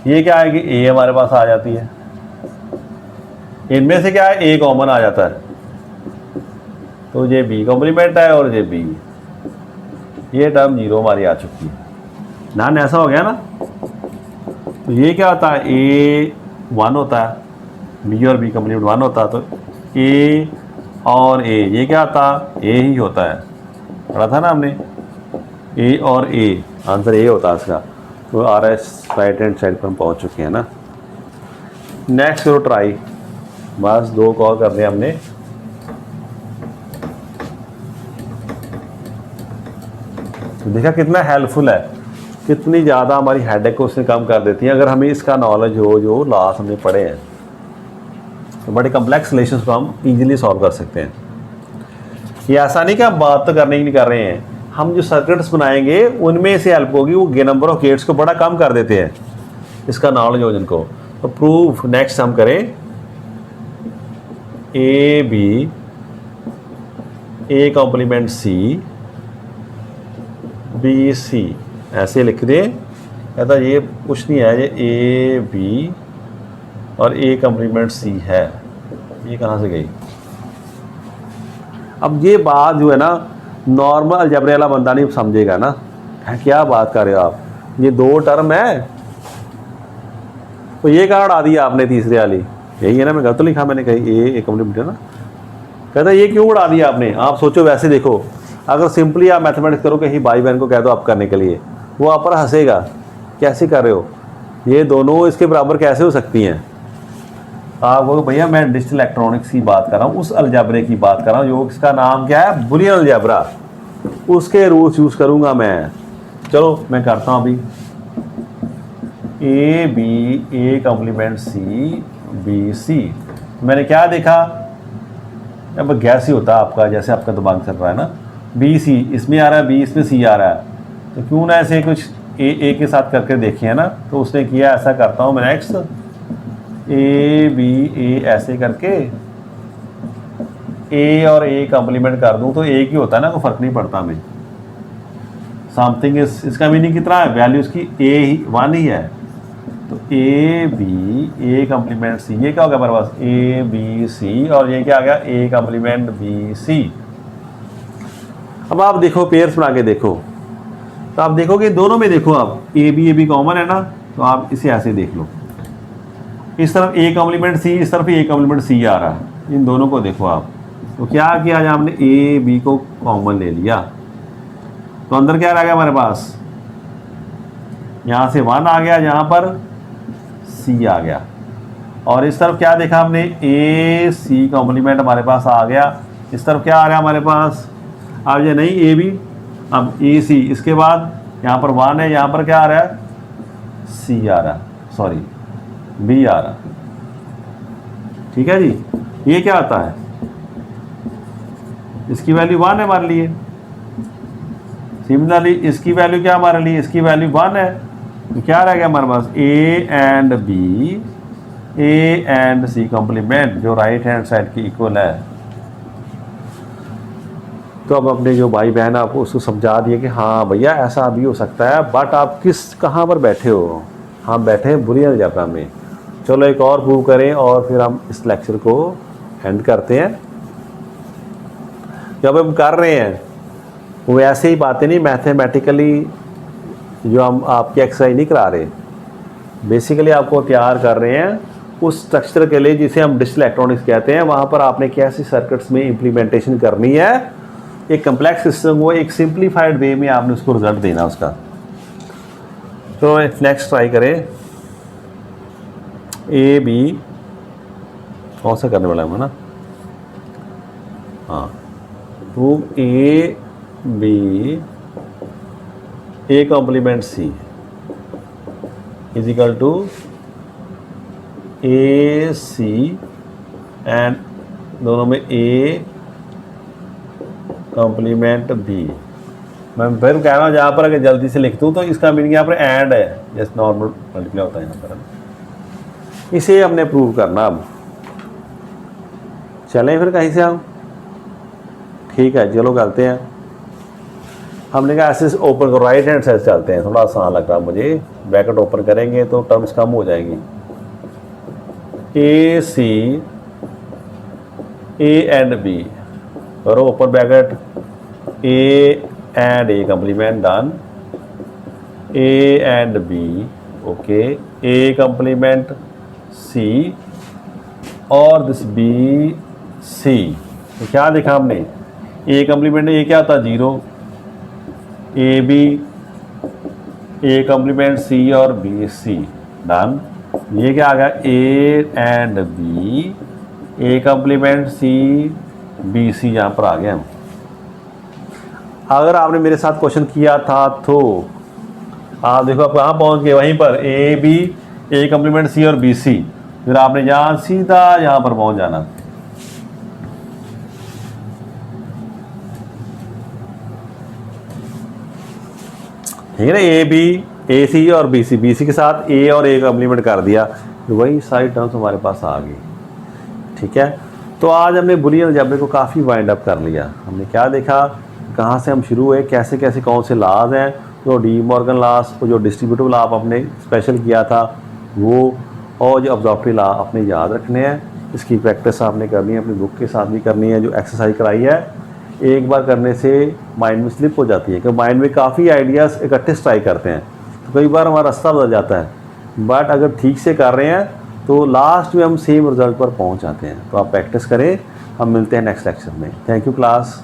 ये क्या आएगी, ए हमारे पास आ जाती है। इनमें से क्या है, ए कॉमन आ जाता है, तो ये बी कॉम्प्लीमेंट है और ये बी, ये टर्म 0 हमारी आ चुकी है ना। ऐसा हो गया ना। तो ये क्या होता है, ए 1 होता है, बी और बी कॉम्प्लीमेंट 1 होता है, तो ए और ए, ये क्या होता है, ए ही होता है, पढ़ा था ना हमने, ए और ए, आंसर ए होता है इसका। तो R S right hand side पर हम पहुंच चुके हैं ना। नेक्स्ट करो ट्राई, बस 2 कॉल कर दिए हमने। तो देखा कितना हेल्पफुल है, कितनी ज़्यादा हमारी हेडेक को उसने कम कर देती है अगर हमें इसका नॉलेज हो, जो लास्ट हमने पढ़े हैं। तो बड़े कम्प्लेक्स रिलेशंस को हम इजीली सॉल्व कर सकते हैं। ये ऐसा नहीं कि हम बात तो करने ही नहीं कर रहे हैं, हम जो सर्किट्स बनाएंगे उनमें से हेल्प होगी, वो नंबर ऑफ गेट्स को बड़ा कम कर देते हैं, इसका नॉलेज हो जिनको। तो प्रूफ नेक्स्ट हम करें, A B A complement C B C, ऐसे लिख दे। कहता ये कुछ नहीं है, ये ए बी और ए कॉम्प्लीमेंट सी है, ये कहाँ से गई। अब ये बात जो है ना, नॉर्मल अलजेब्रे वाला बंदा नहीं समझेगा ना, क्या बात कर रहे हो आप, ये 2 टर्म है, तो ये कहाँ उड़ा दिया आपने तीसरे वाली, यही है ना, मैं गलत लिखा मैंने कही, ए कॉम्प्लीमेंट है ना। कहता ये क्यों उड़ा दिया आपने। आप सोचो, वैसे देखो अगर सिंपली आप मैथमेटिक्स करो कहीं भाई बहन को कह दो आप करने के लिए, वो आप पर हंसेगा, कैसे कर रहे हो, ये दोनों इसके बराबर कैसे हो सकती हैं। आप बोलो भैया मैं डिजिटल इलेक्ट्रॉनिक्स की बात कर रहा हूँ, उस अलजबरे की बात कर रहा हूँ जो इसका नाम क्या है, बुलियन अलजबरा, उसके रूल्स यूज़ करूँगा मैं। चलो मैं करता हूँ अभी। A B A complement C B C, मैंने क्या देखा, अब गैस ही होता है आपका, जैसे आपका दिमाग चल रहा है ना, बी सी इसमें आ रहा है, बी इसमें सी आ रहा है, तो क्यों ना ऐसे कुछ ए के साथ करके देखे है ना। तो उसने किया, ऐसा करता हूँ मैं नेक्स्ट, ए बी ए ऐसे करके ए और ए कॉम्प्लीमेंट कर दूँ तो एक ही होता है ना, कोई फ़र्क नहीं पड़ता हमें। समथिंग इज, इसका मीनिंग कितना है, वैल्यू इसकी ए ही 1 ही है, तो ए बी ए कॉम्प्लीमेंट सी, ये क्या हो गया हमारे पास, ए बी सी, और ये क्या आ गया, ए कॉम्प्लीमेंट बी सी। अब आप देखो पेयर्स बना के देखो, तो आप देखोगे दोनों में, देखो आप ए बी कॉमन है ना, तो आप इसे ऐसे देख लो, इस तरफ ए कॉम्प्लीमेंट सी, इस तरफ ए कॉम्प्लीमेंट सी आ रहा है, इन दोनों को देखो आप। तो क्या किया आज आपने, ए बी को कॉमन ले लिया, तो अंदर क्या रह गया हमारे पास, यहाँ से 1 आ गया, यहाँ पर सी आ गया, और इस तरफ क्या देखा हमने, ए सी कॉम्प्लीमेंट हमारे पास आ गया, इस तरफ क्या आ रहा है हमारे पास, अब ये नहीं ए बी, अब ए सी, इसके बाद यहाँ पर 1 है, यहाँ पर क्या आ रहा है, सी आ रहा है, सॉरी बी आ रहा, ठीक है जी। ये क्या आता है, इसकी वैल्यू 1 है हमारे लिए, सिमिलरली इसकी वैल्यू क्या हमारे लिए, इसकी वैल्यू 1 है, तो क्या रह गया हमारे पास, A and B, A and C complement जो राइट हैंड साइड की इक्वल है। तो अब अपने जो भाई बहन आप उसको समझा दिए कि हाँ भैया ऐसा भी हो सकता है, बट आप कहाँ पर बैठे हो, हम बैठे हैं बुलियन अलजबरा में। चलो एक और प्रूव करें और फिर हम इस लेक्चर को एंड करते हैं। जब हम कर रहे हैं वो ऐसे ही बातें नहीं, मैथमेटिकली जो हम आपकी एक्सरसाइज नहीं करा रहे, बेसिकली आपको तैयार कर रहे हैं उस स्ट्रक्चर के लिए जिसे हम डिजिटल इलेक्ट्रॉनिक्स कहते हैं। वहाँ पर आपने कैसे सर्किट्स में इम्प्लीमेंटेशन करनी है, एक कम्प्लेक्स सिस्टम को एक सिंप्लीफाइड वे में आपने उसको रिजल्ट देना उसका। तो नेक्स्ट ट्राई करें, ए बी कौन सा करने वाला है ना, हाँ, तो A B A complement C is equal to A C and दोनों में ए कॉम्प्लीमेंट बी। मैं फिर कह रहा हूँ जहाँ पर अगर जल्दी से लिख दूँ तो इसका मीनिंग यहाँ पर एंड है, जैसे नॉर्मल मल्टीप्लाई होता है यहाँ पर। इसे हमने प्रूव करना। अब चलें फिर कहीं से हम, ठीक है चलो करते हैं। हमने कहा ऐसे ओपन करो, राइट हैंड साइड चलते हैं, थोड़ा आसान लग रहा है मुझे, ब्रैकेट ओपन करेंगे तो टर्म्स कम हो जाएंगी। A C A and B करो open bracket, A and A complement done, A and B okay, A complement C और दिस बी सी। तो क्या देखा हमने, ए कॉम्प्लीमेंट ए क्या होता है 0, ए बी ए कॉम्प्लीमेंट सी और बी सी डन। ये क्या आ गया, A and B A complement C B C, यहाँ पर आ गया हम। अगर आपने मेरे साथ क्वेश्चन किया था तो आप देखो आप कहाँ पहुँच गए, वहीं पर ए बी ए कॉम्प्लीमेंट सी और बी सी, फिर आपने यहाँ सीधा यहाँ पर पहुँच जाना। ठीक है ना, ए बी ए सी और बी सी के साथ ए और ए कॉम्प्लीमेंट कर दिया, तो वही सारी टर्म्स हमारे पास आ गई। ठीक है, तो आज हमने बुलियन अलजेब्रा को काफ़ी वाइंड अप कर लिया। हमने क्या देखा, कहाँ से हम शुरू हुए, कैसे कैसे कौन से लाज हैं, जो डी मॉर्गन लॉज, जो डिस्ट्रीब्यूटिव लॉ आपने स्पेशल किया था वो, और जो ऑब्जर्वेटरी लॉ आपने याद रखने हैं। इसकी प्रैक्टिस आपने करनी है, अपनी बुक के साथ भी करनी है। जो एक्सरसाइज कराई है एक बार करने से माइंड में स्लिप हो जाती है, क्योंकि माइंड में काफ़ी आइडियाज़ इकट्ठे स्ट्राइक करते हैं, तो कई बार हमारा रास्ता बदल जाता है। बट अगर ठीक से कर रहे हैं तो लास्ट में हम सेम रिजल्ट पर पहुंच जाते हैं। तो आप प्रैक्टिस करें, हम मिलते हैं नेक्स्ट लेक्चर में। Thank you class.